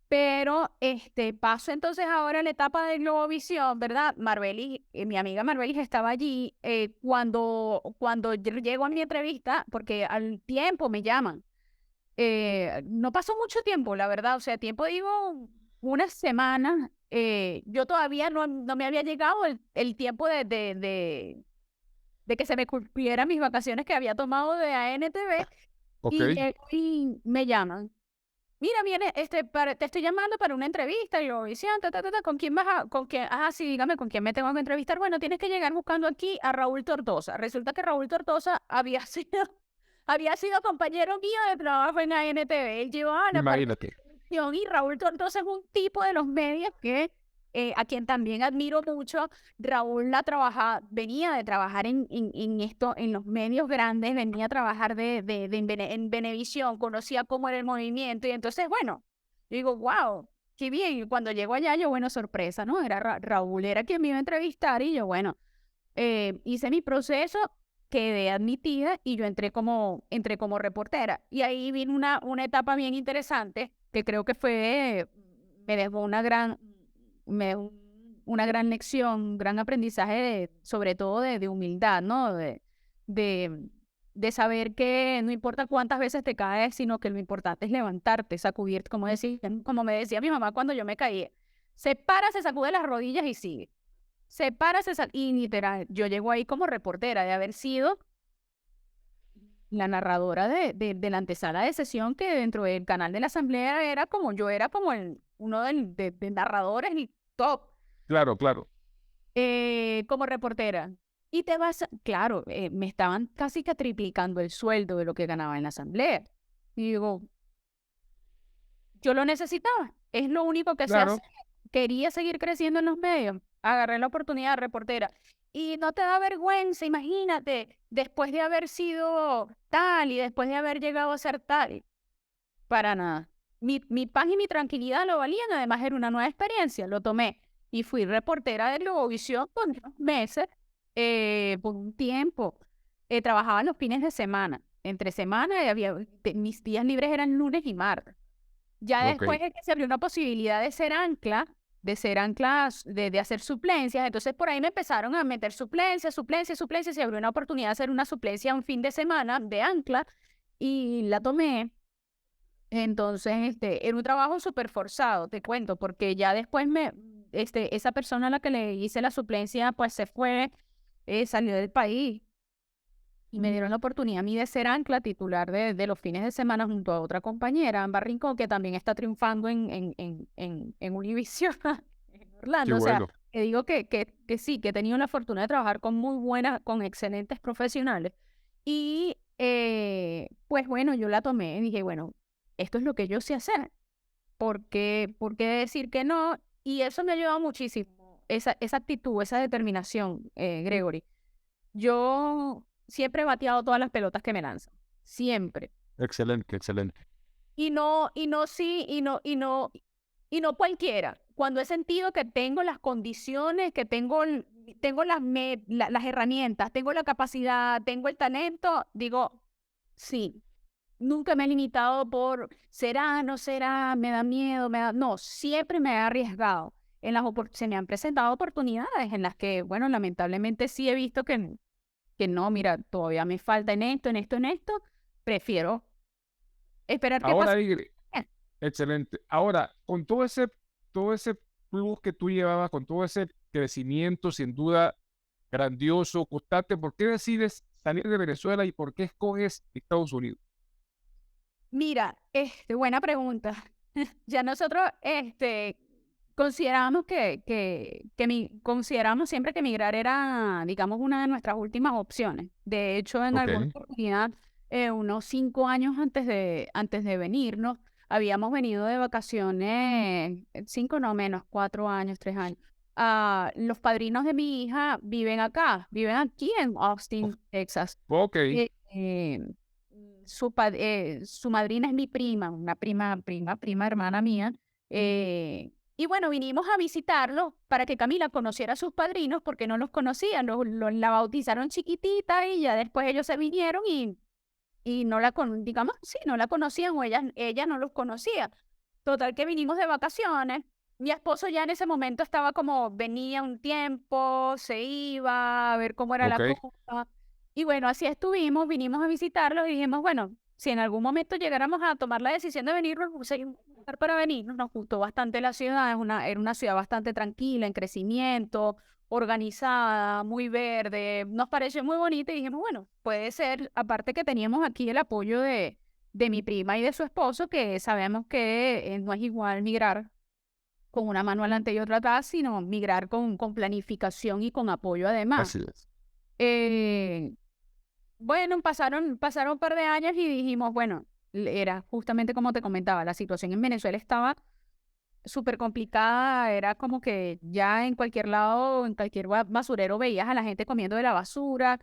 Pero paso entonces ahora a la etapa de Globovisión, ¿verdad? Mi amiga Marbelis estaba allí cuando yo llego a mi entrevista, porque al tiempo me llaman. No pasó mucho tiempo, la verdad, o sea, tiempo digo unas semanas. Yo todavía no me había llegado el tiempo de que se me cumplieran mis vacaciones que había tomado de ANTV Ok, y llego y me llaman. Mira, viene, te estoy llamando para una entrevista y yo, visión, ¿con quién vas con quién? Ah, sí, dígame, ¿con quién me tengo que entrevistar? Bueno, tienes que llegar buscando aquí a Raúl Tortosa. Resulta que Raúl Tortosa había sido compañero mío de trabajo en ANTV. Él llevaba la parte de imagínate. producción y Raúl Tortosa es un tipo de los medios que, a quien también admiro mucho. Raúl venía de trabajar en esto, en los medios grandes, venía a trabajar en Venevisión, conocía cómo era el movimiento y entonces, bueno, yo digo, wow, qué bien. Y cuando llego allá, yo, bueno, sorpresa, ¿no? Era Raúl, era quien me iba a entrevistar y yo, bueno, hice mi proceso, quedé admitida y yo entré como reportera. Y ahí vino una etapa bien interesante que creo que me dejó una gran lección, un gran aprendizaje, sobre todo de humildad, ¿no? De, de saber que no importa cuántas veces te caes, sino que lo importante es levantarte, sacudirte, como me decía mi mamá cuando yo me caía. Se para, se sacude las rodillas y sigue. Se para, y literal, yo llego ahí como reportera de haber sido la narradora de la antesala de sesión que dentro del canal de la Asamblea yo era como uno de narradores y top Claro, claro. como reportera. Y claro, me estaban casi que triplicando el sueldo de lo que ganaba en la Asamblea. Y digo, yo lo necesitaba, es lo único que sé Claro, hacer. Quería seguir creciendo en los medios, agarré la oportunidad de reportera. Y no te da vergüenza, imagínate, después de haber sido tal y después de haber llegado a ser tal, para nada. Mi paz y mi tranquilidad lo valían, además era una nueva experiencia, lo tomé. Y fui reportera de Globovisión por unos meses, por un tiempo. Trabajaba los fines de semana. Entre semana mis días libres eran lunes y martes. Ya ok. después es que se abrió una posibilidad de ser anclas, de hacer suplencias. Entonces por ahí me empezaron a meter suplencias, se abrió una oportunidad de hacer una suplencia un fin de semana de ancla y la tomé. Entonces, era un trabajo súper forzado, te cuento, porque ya después esa persona a la que le hice la suplencia, pues se fue, salió del país. Y me dieron la oportunidad a mí de ser ancla titular de los fines de semana junto a otra compañera, Amber Rincón, que también está triunfando en Univision, en Qué Orlando. O sea, bueno. te digo que sí, que he tenido la fortuna de trabajar con excelentes profesionales. Y pues bueno, yo la tomé y dije, bueno, esto es lo que yo sé hacer. ¿Por qué decir que no? Y eso me ha ayudado muchísimo, esa actitud, esa determinación, Gregory. Yo siempre he bateado todas las pelotas que me lanzan, siempre. Excelente, excelente. Y no cualquiera. Cuando he sentido que tengo las condiciones, que tengo las herramientas, tengo la capacidad, tengo el talento, digo, sí. Nunca me he limitado por será, no será, me da miedo, no, siempre me he arriesgado. Se me han presentado oportunidades en las que, bueno, lamentablemente sí he visto que no, mira, todavía me falta en esto, en esto, en esto. Prefiero esperar que pase. Ahora, Igor, excelente. Ahora, con todo ese plus que tú llevabas, con todo ese crecimiento, sin duda grandioso, constante, ¿por qué decides salir de Venezuela y por qué escoges Estados Unidos? Mira, buena pregunta. Ya nosotros, consideramos consideramos siempre que emigrar era, digamos, una de nuestras últimas opciones. De hecho, en Ok, alguna oportunidad, unos 5 años antes de venirnos, habíamos venido de vacaciones, 5 no menos, 4 años, 3 años. Los padrinos de mi hija viven aquí en o- Austin, Texas. ok, Eh, eh, su madrina es mi prima, una prima hermana mía. Y bueno, vinimos a visitarlo para que Camila conociera a sus padrinos porque no los conocían, la bautizaron chiquitita y ya después ellos se vinieron y digamos, sí, no la conocían o ella no los conocía. Total que vinimos de vacaciones. Mi esposo ya en ese momento estaba como, venía un tiempo, se iba a ver cómo era la ok. cosa. Y bueno, así estuvimos, vinimos a visitarlos y dijimos, bueno, si en algún momento llegáramos a tomar la decisión de venirnos, sería un lugar para venirnos. Nos gustó bastante la ciudad, era una ciudad bastante tranquila, en crecimiento, organizada, muy verde, nos pareció muy bonita y dijimos, bueno, puede ser, aparte que teníamos aquí el apoyo de mi prima y de su esposo, que sabemos que no es igual migrar con una mano adelante y otra atrás, sino migrar con planificación y con apoyo además. Así es. Eh, bueno, pasaron un par de años y dijimos, bueno, era justamente como te comentaba, la situación en Venezuela estaba súper complicada, era como que ya en cualquier lado, en cualquier basurero veías a la gente comiendo de la basura.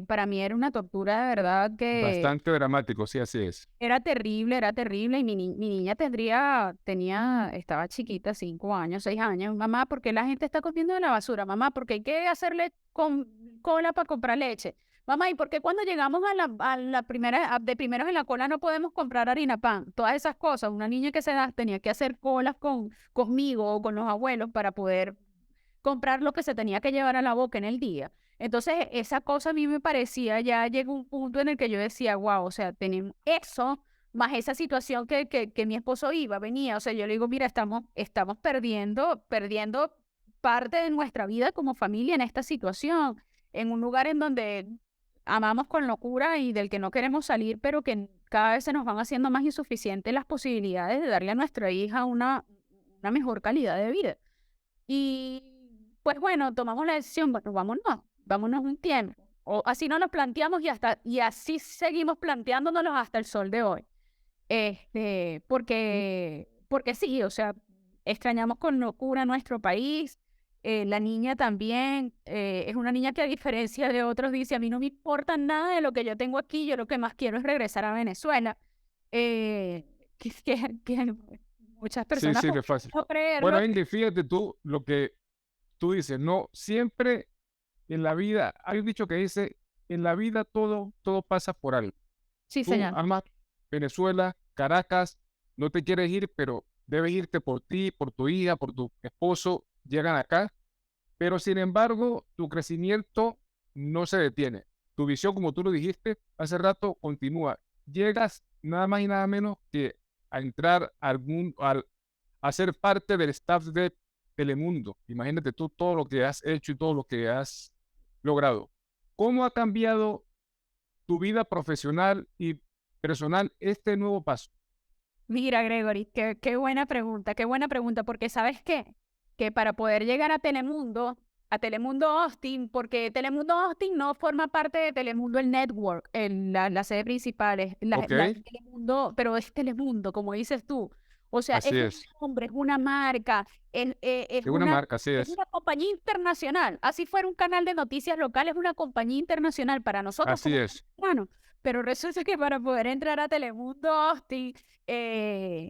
Para mí era una tortura de verdad que Bastante dramático, sí, así es. era terrible y mi niña estaba chiquita, 5 años, 6 años. Mamá, ¿por qué la gente está comiendo de la basura? Mamá, ¿por qué hay que hacerle cola para comprar leche? Mamá, ¿y por qué cuando llegamos a la primera, de primeros en la cola no podemos comprar harina pan? Todas esas cosas. Una niña que se da tenía que hacer colas conmigo o con los abuelos para poder comprar lo que se tenía que llevar a la boca en el día. Entonces, esa cosa a mí me parecía, ya llegó un punto en el que yo decía, wow, o sea, tenemos eso, más esa situación que mi esposo venía, o sea, yo le digo, mira, estamos perdiendo parte de nuestra vida como familia en esta situación, en un lugar en donde amamos con locura y del que no queremos salir, pero que cada vez se nos van haciendo más insuficientes las posibilidades de darle a nuestra hija una mejor calidad de vida. Y pues bueno, tomamos la decisión, bueno, vámonos un tiempo. O así no nos planteamos y así seguimos planteándonos hasta el sol de hoy. Porque sí, o sea, extrañamos con locura nuestro país. La niña también es una niña que a diferencia de otros dice, a mí no me importa nada de lo que yo tengo aquí, yo lo que más quiero es regresar a Venezuela. Eh, que muchas Sí, personas sí, no de fácil. pueden Bueno, creerlo. Ingrid, fíjate tú lo que tú dices, no, siempre en la vida, hay un dicho que dice, en la vida todo pasa por algo. Sí, Tú señor. amas Venezuela, Caracas, no te quieres ir, pero debes irte por ti, por tu hija, por tu esposo, llegan acá, pero sin embargo, tu crecimiento no se detiene. Tu visión, como tú lo dijiste hace rato, continúa. Llegas nada más y nada menos que a entrar a ser parte del staff de Telemundo. Imagínate tú todo lo que has hecho y todo lo que has logrado. ¿Cómo ha cambiado tu vida profesional y personal este nuevo paso? Mira, Gregory, qué qué buena pregunta, porque ¿sabes qué? Que para poder llegar a Telemundo Austin, porque Telemundo Austin no forma parte de Telemundo el network, la sede principal, es Ok, Telemundo, pero es Telemundo, como dices tú. O sea, así es un es. nombre, es una marca, es Es una marca, así es es. una compañía internacional. Así fuera un canal de noticias local, es una compañía internacional para nosotros Así como es. mexicanos. Pero resulta que para poder entrar a Telemundo Austin,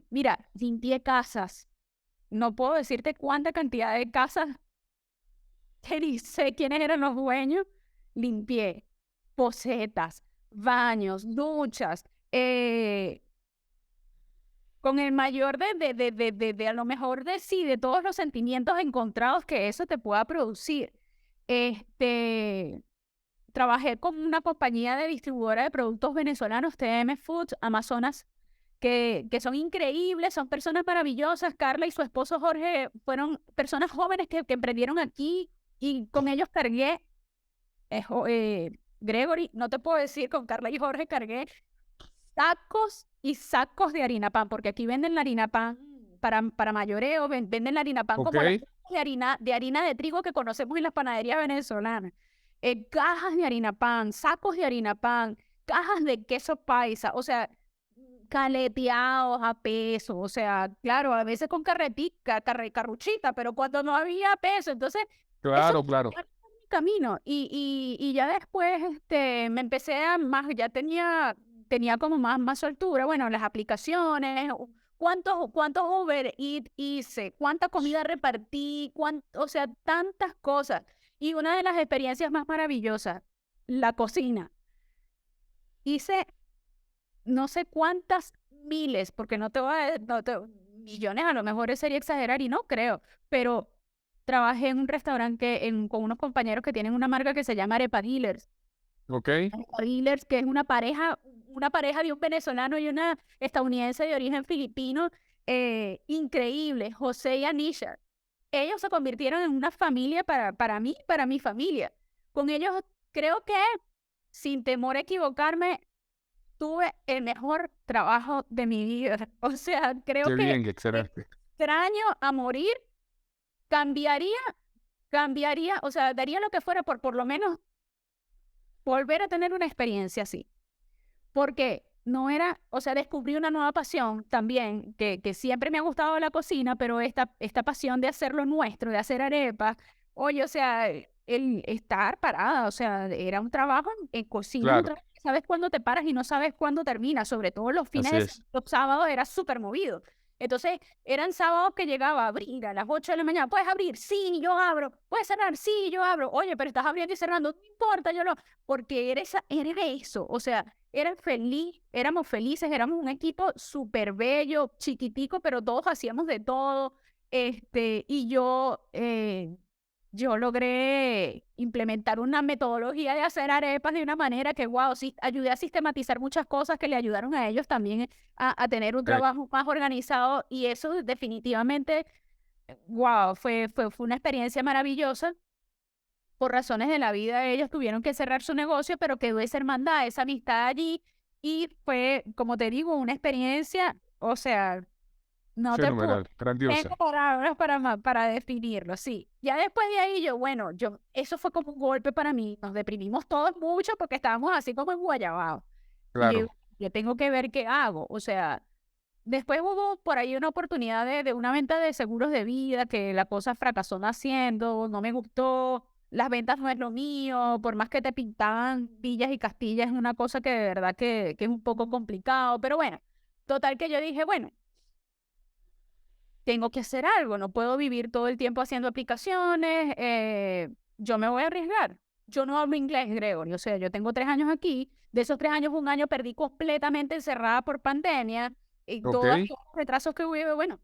mira, limpié casas. No puedo decirte cuánta cantidad de casas que ni sé quiénes eran los dueños. Limpié posetas, baños, duchas, con el mayor de a lo mejor de sí, de todos los sentimientos encontrados que eso te pueda producir. Este, Trabajé con una compañía de distribuidora de productos venezolanos, TM Foods, Amazonas, que son increíbles, son personas maravillosas. Carla y su esposo Jorge fueron personas jóvenes que emprendieron aquí y con ellos cargué, Gregory, no te puedo decir, con Carla y Jorge cargué sacos y sacos de harina pan, porque aquí venden la harina pan para mayoreo, venden la harina pan Ok, como la de harina de trigo que conocemos en las panaderías venezolanas. Cajas de harina pan, sacos de harina pan, cajas de queso paisa, o sea, caleteados a peso, o sea, claro, a veces con carruchita, pero cuando no había peso, entonces eso claro, claro. fue mi camino. Y ya después me empecé a más, ya tenía como más soltura, bueno, las aplicaciones, cuántos Uber Eats hice, cuánta comida repartí, o sea, tantas cosas. Y una de las experiencias más maravillosas, la cocina. Hice no sé cuántas miles, porque no te voy a, millones, a lo mejor sería exagerar y no creo, pero trabajé en un restaurante con unos compañeros que tienen una marca que se llama Arepa Dealers. Ok, Arepa Dealers, que es una pareja de un venezolano y una estadounidense de origen filipino, increíble, José y Anisha. ellos se convirtieron en una familia para mí, para mi familia. Con ellos creo que, sin temor a equivocarme, tuve el mejor trabajo de mi vida. O sea, creo Qué que bien, excelente. extraño a morir, cambiaría, o sea, daría lo que fuera por lo menos volver a tener una experiencia así. Porque no era, o sea, descubrí una nueva pasión también, que siempre me ha gustado la cocina, pero esta pasión de hacer lo nuestro, de hacer arepas, oye, o sea, el estar parada, o sea, era un trabajo en cocina, es un Claro, trabajo que sabes cuándo te paras y no sabes cuándo termina, sobre todo los fines así de es. semana, los sábados era súper movido. Entonces, eran sábados que llegaba a abrir a las 8 de la mañana. ¿Puedes abrir? Sí, yo abro. ¿Puedes cerrar? Sí, yo abro. Oye, pero estás abriendo y cerrando. No importa, yo lo... Porque era eso. O sea, éramos felices, éramos un equipo súper bello, chiquitico, pero todos hacíamos de todo. Y yo logré implementar una metodología de hacer arepas de una manera que, wow, sí, ayudé a sistematizar muchas cosas que le ayudaron a ellos también a tener un Eh, trabajo más organizado, y eso definitivamente, wow, fue una experiencia maravillosa. Por razones de la vida, ellos tuvieron que cerrar su negocio, pero quedó esa hermandad, esa amistad allí, y fue, como te digo, una experiencia, o sea, no te puedo, Fenomenal, grandiosa. tengo palabras para definirlo, sí. Ya después de ahí bueno, eso fue como un golpe para mí, nos deprimimos todos mucho porque estábamos así como en guayabao. Y yo Claro, digo, yo tengo que ver qué hago, o sea, después hubo por ahí una oportunidad de una venta de seguros de vida, que la cosa fracasó naciendo, no me gustó, las ventas no es lo mío, por más que te pintaban villas y castillas, es una cosa que de verdad que es un poco complicado, pero bueno, total que yo dije, bueno, tengo que hacer algo, no puedo vivir todo el tiempo haciendo aplicaciones, yo me voy a arriesgar. Yo no hablo inglés, Gregory, o sea, yo tengo 3 años aquí, de esos 3 años, un año perdí completamente encerrada por pandemia, y ok, todos los retrasos que hubo, bueno,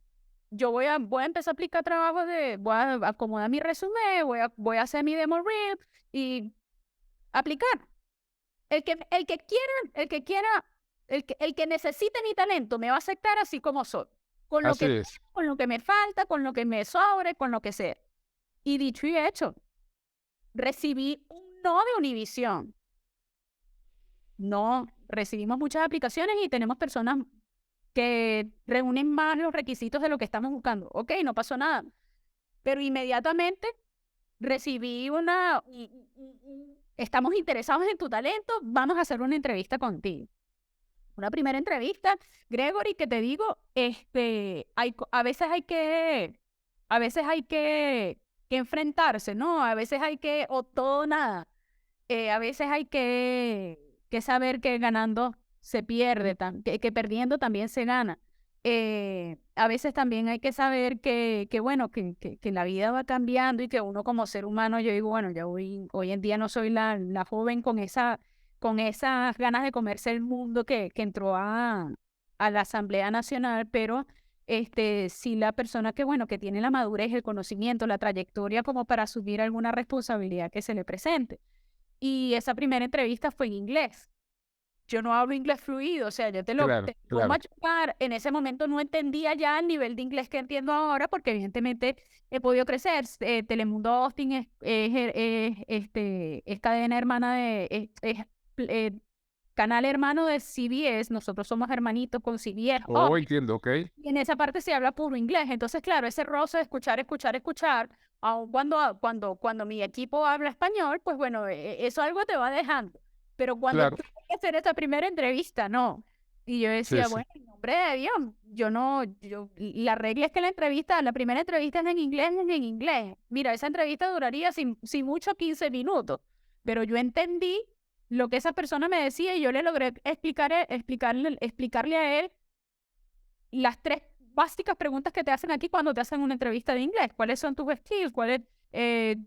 voy a empezar a aplicar trabajos voy a acomodar mi resumen, voy a hacer mi demo reel y aplicar. El que quiera, el que necesite mi talento me va a aceptar así como soy, con lo así que es. tengo, con lo que me falta, con lo que me sobre, con lo que sea. Y dicho y hecho, recibí un no de Univisión. No, recibimos muchas aplicaciones y tenemos personas que reúnen más los requisitos de lo que estamos buscando. Ok, no pasó nada. Pero inmediatamente recibí estamos interesados en tu talento, vamos a hacer una entrevista contigo. Una primera entrevista, Gregory, que te digo, a veces hay que enfrentarse, ¿no? A veces hay que, o todo o nada. A veces hay que saber que ganando se pierde, que perdiendo también se gana. A veces también hay que saber que bueno, que la vida va cambiando y que uno como ser humano, yo digo, bueno, ya hoy en día no soy la joven con esas ganas de comerse el mundo que entró a la Asamblea Nacional, pero sí, la persona que, bueno, que tiene la madurez, el conocimiento, la trayectoria como para asumir alguna responsabilidad que se le presente. Y esa primera entrevista fue en inglés. Yo no hablo inglés fluido, o sea, Claro, te puedo claro. machucar. En ese momento no entendía ya el nivel de inglés que entiendo ahora, porque evidentemente he podido crecer. Telemundo Austin es cadena hermana eh, canal hermano de CBS. Nosotros somos hermanitos con CBS. Oh, entiendo, ok. Y en esa parte se habla puro inglés. Entonces, claro, ese roce de escuchar, aun cuando mi equipo habla español, pues bueno, eso algo te va dejando. Pero cuando Claro, tuve que hacer esa primera entrevista, no. Y yo sí, decía, sí. bueno, en nombre de Dios, yo no, la regla es que la primera entrevista es en inglés, es en inglés. Mira, esa entrevista duraría sin mucho 15 minutos, pero yo entendí lo que esa persona me decía y yo le logré explicarle a él las 3 básicas preguntas que te hacen aquí cuando te hacen una entrevista de inglés. ¿Cuáles son tus skills? ¿Qué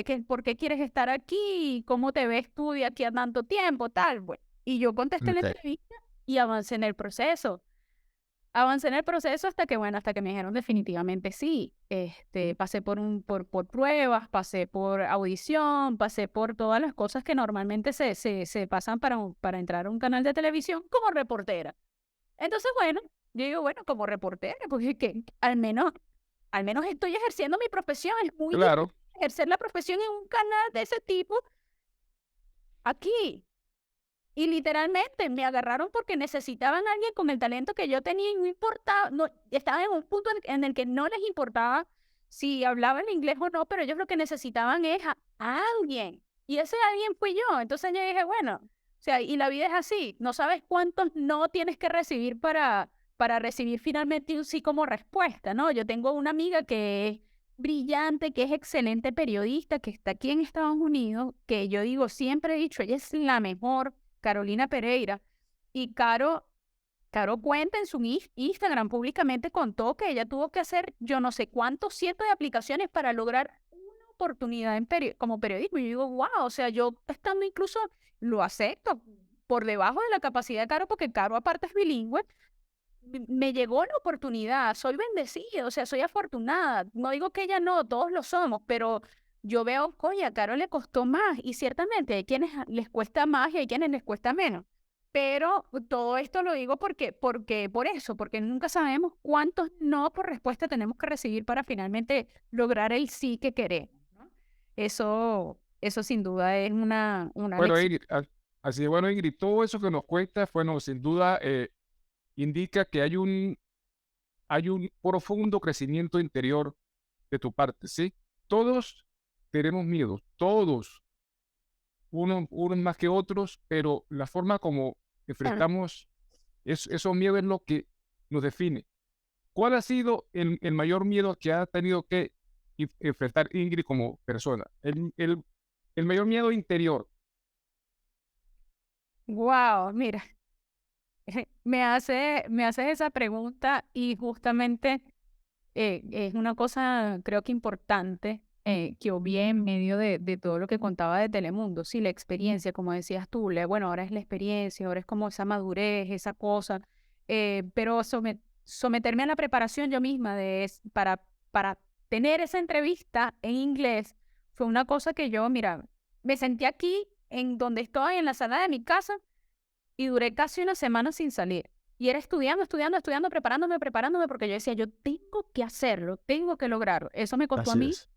es por qué quieres estar aquí? ¿Cómo te ves tú de aquí a tanto tiempo? Tal, bueno. Y yo contesté la Ok. entrevista y avancé en el proceso. Avancé en el proceso hasta que me dijeron definitivamente sí. Pasé por pruebas, pasé por audición, pasé por todas las cosas que normalmente se pasan para entrar a un canal de televisión como reportera. Entonces, bueno, yo digo, bueno, como reportera, porque que al menos al menos estoy ejerciendo mi profesión. Es muy claro, difícil ejercer la profesión en un canal de ese tipo aquí. Y literalmente me agarraron porque necesitaban a alguien con el talento que yo tenía y no importaba, no, estaban en un punto en el que no les importaba si hablaba el inglés o no, pero ellos lo que necesitaban es a alguien. Y ese alguien fui yo. Entonces yo dije, bueno, o sea, y la vida es así. No sabes cuántos no tienes que recibir para recibir finalmente un sí como respuesta, ¿no? Yo tengo una amiga que es brillante, que es excelente periodista, que está aquí en Estados Unidos, que yo digo, siempre he dicho, ella es la mejor, Carolina Pereira. Y Caro cuenta en su Instagram públicamente, contó que ella tuvo que hacer yo no sé cuántos cientos de aplicaciones para lograr una oportunidad como periodismo. Y yo digo, wow, o sea, yo estando incluso lo acepto por debajo de la capacidad de Caro, porque Caro aparte es bilingüe, me llegó la oportunidad, soy bendecida, o sea, soy afortunada. No digo que ella no, todos lo somos, pero yo veo, coño, a Caro le costó más y ciertamente hay quienes les cuesta más y hay quienes les cuesta menos. Pero todo esto lo digo porque nunca sabemos cuántos no por respuesta tenemos que recibir para finalmente lograr el sí que queremos, ¿no? Eso sin duda es una bueno, lección. Ingrid, así de bueno, Ingrid, todo eso que nos cuenta, bueno, sin duda indica que hay un profundo crecimiento interior de tu parte, ¿sí? Todos tenemos miedo, todos, unos más que otros, pero la forma como enfrentamos esos miedos es lo que nos define. ¿Cuál ha sido el mayor miedo que ha tenido que enfrentar Ingrid como persona? El mayor miedo interior. Wow, mira. Me haces esa pregunta y justamente es una cosa creo que importante que obvié en medio de todo lo que contaba de Telemundo. Sí, la experiencia, como decías tú, bueno, ahora es la experiencia, ahora es como esa madurez, esa cosa, pero someterme a la preparación yo misma para tener esa entrevista en inglés fue una cosa que yo, mira, me sentí aquí en donde estoy, en la sala de mi casa y duré casi una semana sin salir. Y era estudiando, preparándome, porque yo decía, yo tengo que hacerlo, tengo que lograrlo. Así es.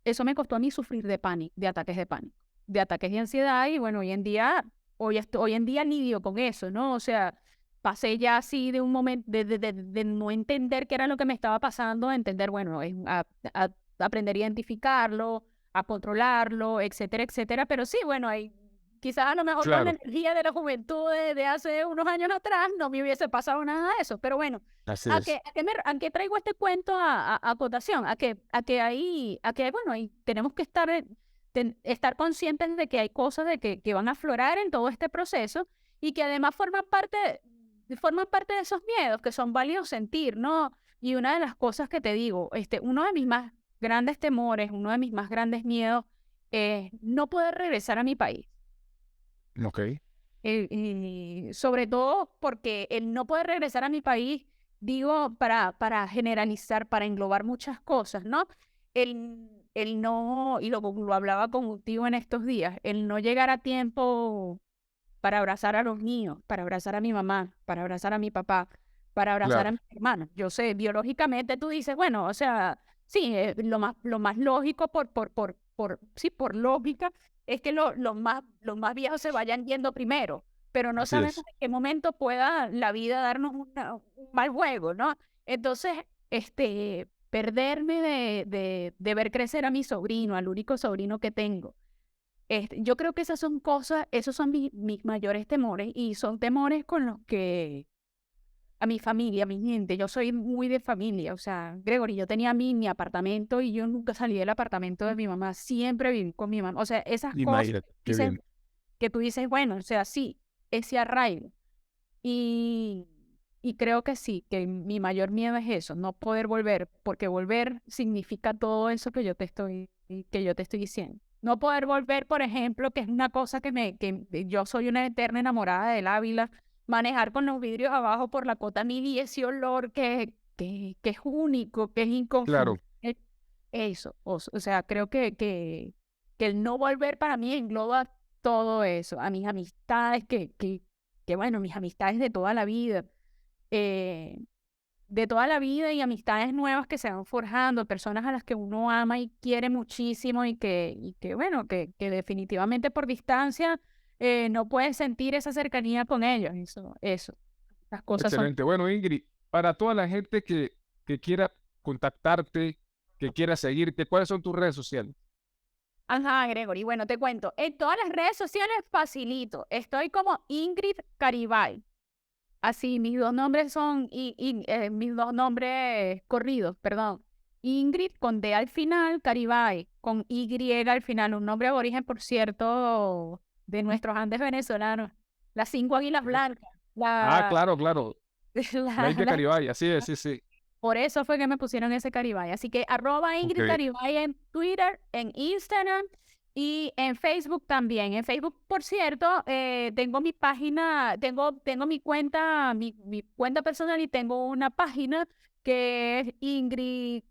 Eso me costó a mí sufrir de pánico, de ataques de pánico, de ataques de ansiedad. Y bueno, hoy en día lidio con eso, ¿no? O sea, pasé ya así de un momento de no entender qué era lo que me estaba pasando, a entender, bueno, a aprender a identificarlo, a controlarlo, etcétera, etcétera. Pero sí, bueno, quizás a lo mejor con la Claro, energía de la juventud de hace unos años atrás no me hubiese pasado nada de eso. Pero bueno, Así es. ¿a qué traigo este cuento a cotación? Bueno, ahí tenemos que estar conscientes de que hay cosas que van a aflorar en todo este proceso y que además forman parte de esos miedos que son válidos sentir, ¿no? Y una de las cosas que te digo, uno de mis más grandes temores, uno de mis más grandes miedos es no poder regresar a mi país. ok, Y sobre todo porque el no poder regresar a mi país, digo, para generalizar, para englobar muchas cosas, ¿no? El no, y lo hablaba contigo en estos días, el no llegar a tiempo para abrazar a los niños, para abrazar a mi mamá, para abrazar a mi papá, para abrazar a claro, mis hermanos. Yo sé, biológicamente tú dices, bueno, o sea, sí, lo más lógico sí, por lógica, es que los más viejos se vayan yendo primero, pero no Así sabemos es. en qué momento pueda la vida darnos un mal juego, ¿no? Entonces, perderme de ver crecer a mi sobrino, al único sobrino que tengo. Yo creo que esas son cosas, esos son mis mayores temores y son temores con los que a mi familia, a mi gente, yo soy muy de familia, o sea, Gregory, yo tenía mi apartamento y yo nunca salí del apartamento de mi mamá, siempre viví con mi mamá, o sea, esas cosas Imagínate, qué dices, bien. que tú dices, bueno, o sea, sí, ese arraigo. Y, y creo que sí, que mi mayor miedo es eso, no poder volver, porque volver significa todo eso que yo te estoy diciendo. No poder volver, por ejemplo, que es una cosa que yo soy una eterna enamorada del Ávila, manejar con los vidrios abajo por la Cota 1000 y ese olor que es único, que es claro. inconfundible. Eso, o sea, creo que el no volver para mí engloba todo eso, a mis amistades, bueno, mis amistades de toda la vida, eh, de toda la vida y amistades nuevas que se van forjando, personas a las que uno ama y quiere muchísimo bueno, que definitivamente por distancia no puedes sentir esa cercanía con ellos. Las cosas son... Excelente. Bueno, Ingrid, para toda la gente que quiera contactarte, que quiera seguirte, ¿cuáles son tus redes sociales? Ajá, Gregory. Bueno, te cuento. En todas las redes sociales facilito. Estoy como Ingrid Caribay. Así, mis dos nombres son, mis dos nombres corridos, perdón. Ingrid con D al final, Caribay con Y al final. Un nombre aborigen, por cierto, de nuestros Andes venezolanos. Las 5 águilas blancas. Ah, La, claro, claro. La India la, Caribay, así es, sí, sí. por eso fue que me pusieron ese Caribay. Así que Ok. @Ingrid Caribay en Twitter, en Instagram y en Facebook también. En Facebook, por cierto, tengo mi página, tengo mi cuenta personal y tengo una página que es Ingrid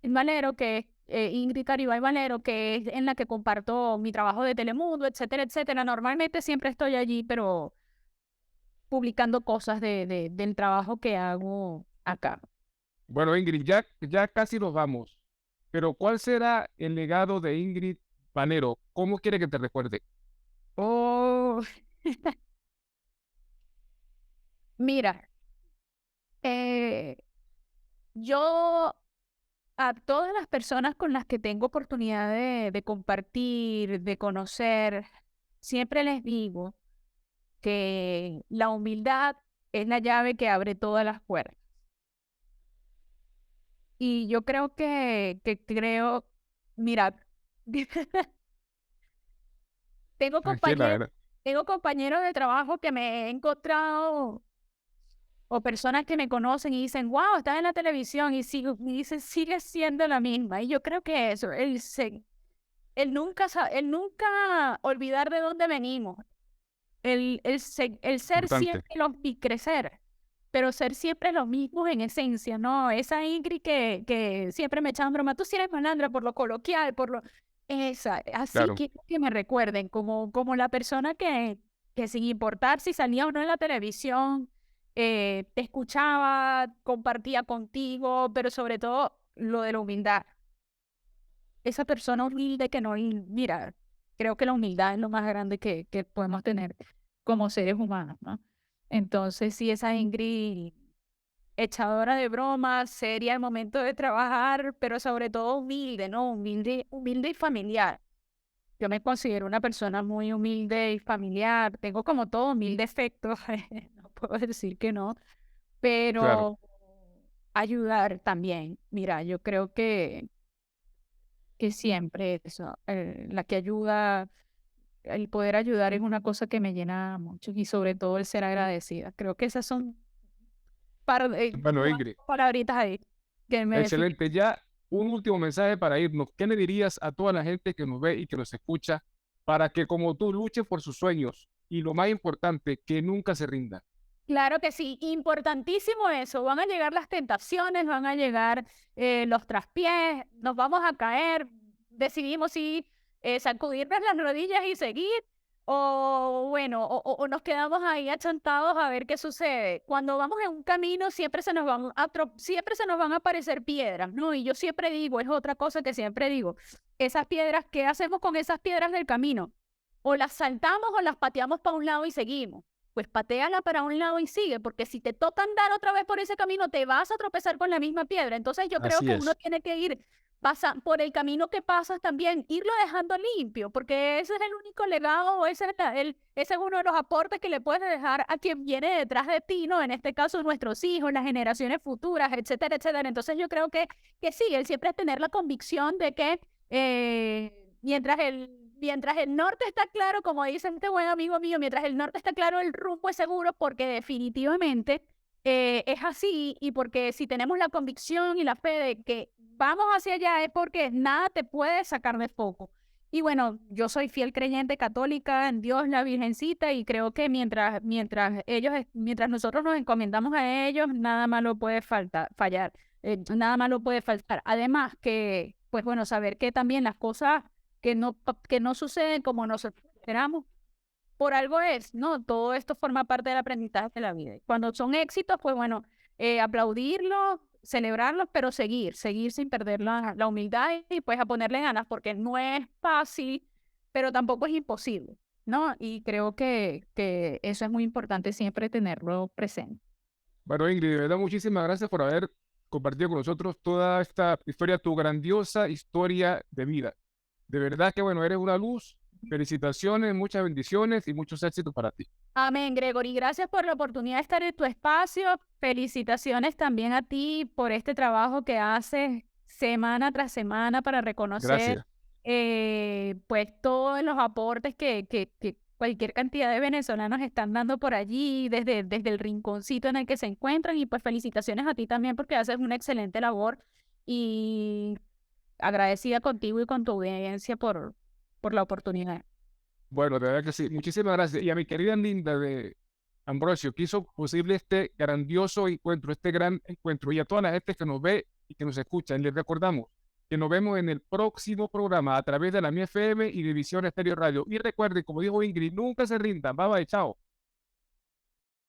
Valero, que es Ingrid Caribay Valero, que es en la que comparto mi trabajo de Telemundo, etcétera, etcétera. Normalmente siempre estoy allí, pero publicando cosas del trabajo que hago acá. Bueno, Ingrid, ya casi nos vamos. Pero ¿cuál será el legado de Ingrid Vanero? ¿Cómo quiere que te recuerde? Oh, mira, eh, yo a todas las personas con las que tengo oportunidad de compartir, de conocer, siempre les digo que la humildad es la llave que abre todas las puertas. Y yo mira, tengo Tranquila, compañeros, ¿verdad? tengo compañeros de trabajo que me he encontrado o personas que me conocen y dicen, wow, estás en la televisión y dicen, sigue siendo la misma. Y yo creo que eso, el nunca olvidar de dónde venimos, el ser Importante. siempre y crecer, pero ser siempre los mismos en esencia, ¿no? Esa Ingrid que siempre me echan broma, tú sí eres malandra por lo coloquial, así Claro. quiero que me recuerden, como la persona que sin importar si salía o no en la televisión, te escuchaba, compartía contigo, pero sobre todo lo de la humildad. Esa persona humilde que no, mira, creo que la humildad es lo más grande que podemos tener como seres humanos, ¿no? Entonces, sí, esa Ingrid echadora de bromas, seria al momento de trabajar, pero sobre todo humilde, ¿no? Humilde y familiar. Yo me considero una persona muy humilde y familiar. Tengo como todo mil defectos, no puedo decir que no, Claro. pero ayudar también. Mira, yo creo que siempre eso, la que ayuda, el poder ayudar es una cosa que me llena mucho y sobre todo el ser agradecida. Creo que esas son Bueno, cuatro Ingrid, palabritas ahí que me definen. excelente. Ya un último mensaje para irnos. ¿Qué le dirías a toda la gente que nos ve y que nos escucha para que como tú luches por sus sueños y lo más importante, que nunca se rinda? Claro que sí, importantísimo eso. Van a llegar las tentaciones, van a llegar los traspiés, nos vamos a caer, decidimos si sacudirnos las rodillas y seguir, o bueno, o nos quedamos ahí achantados a ver qué sucede. Cuando vamos en un camino siempre se nos van a aparecer piedras, ¿no? Y yo siempre digo, es otra cosa que siempre digo, esas piedras, ¿qué hacemos con esas piedras del camino? O las saltamos o las pateamos para un lado y seguimos, pues patéala para un lado y sigue, porque si te toca andar otra vez por ese camino, te vas a tropezar con la misma piedra. Entonces yo creo Así que uno es. tiene que ir por el camino que pasas también, irlo dejando limpio, porque ese es el único legado, o ese es uno de los aportes que le puedes dejar a quien viene detrás de ti, ¿no? En este caso, nuestros hijos, las generaciones futuras, etcétera, etcétera. Entonces yo creo que sí, el siempre es tener la convicción de que mientras el norte está claro, como dice este buen amigo mío, mientras el norte está claro, el rumbo es seguro, porque definitivamente es así, y porque si tenemos la convicción y la fe de que vamos hacia allá es porque nada te puede sacar de foco. Y bueno, yo soy fiel creyente católica en Dios, la Virgencita, y creo que mientras nosotros nos encomendamos a ellos, nada malo puede fallar, nada malo puede faltar. Además que, pues bueno, saber que también las cosas que no suceden como nosotros esperamos, por algo es, ¿no? Todo esto forma parte del aprendizaje de la vida. Y cuando son éxitos, pues bueno, aplaudirlos, celebrarlos, pero seguir sin perder la humildad y pues a ponerle ganas, porque no es fácil, pero tampoco es imposible, ¿no? Y creo que eso es muy importante siempre tenerlo presente. Bueno, Ingrid, de verdad, muchísimas gracias por haber compartido con nosotros toda esta historia, tu grandiosa historia de vida. De verdad que, bueno, eres una luz. Felicitaciones, muchas bendiciones y muchos éxitos para ti. Amén, Gregory. Gracias por la oportunidad de estar en tu espacio. Felicitaciones también a ti por este trabajo que haces semana tras semana para reconocer Gracias. pues todos los aportes que cualquier cantidad de venezolanos están dando por allí, desde el rinconcito en el que se encuentran. Y pues felicitaciones a ti también porque haces una excelente labor y agradecida contigo y con tu audiencia por la oportunidad. Bueno, de verdad que sí. Muchísimas gracias. Y a mi querida Linda de Ambrosio, que hizo posible este grandioso encuentro, este gran encuentro. Y a toda la gente que nos ve y que nos escucha, les recordamos que nos vemos en el próximo programa a través de la Mi FM y de Visión Estéreo Radio. Y recuerden, como dijo Ingrid, nunca se rindan. Bye bye, chao.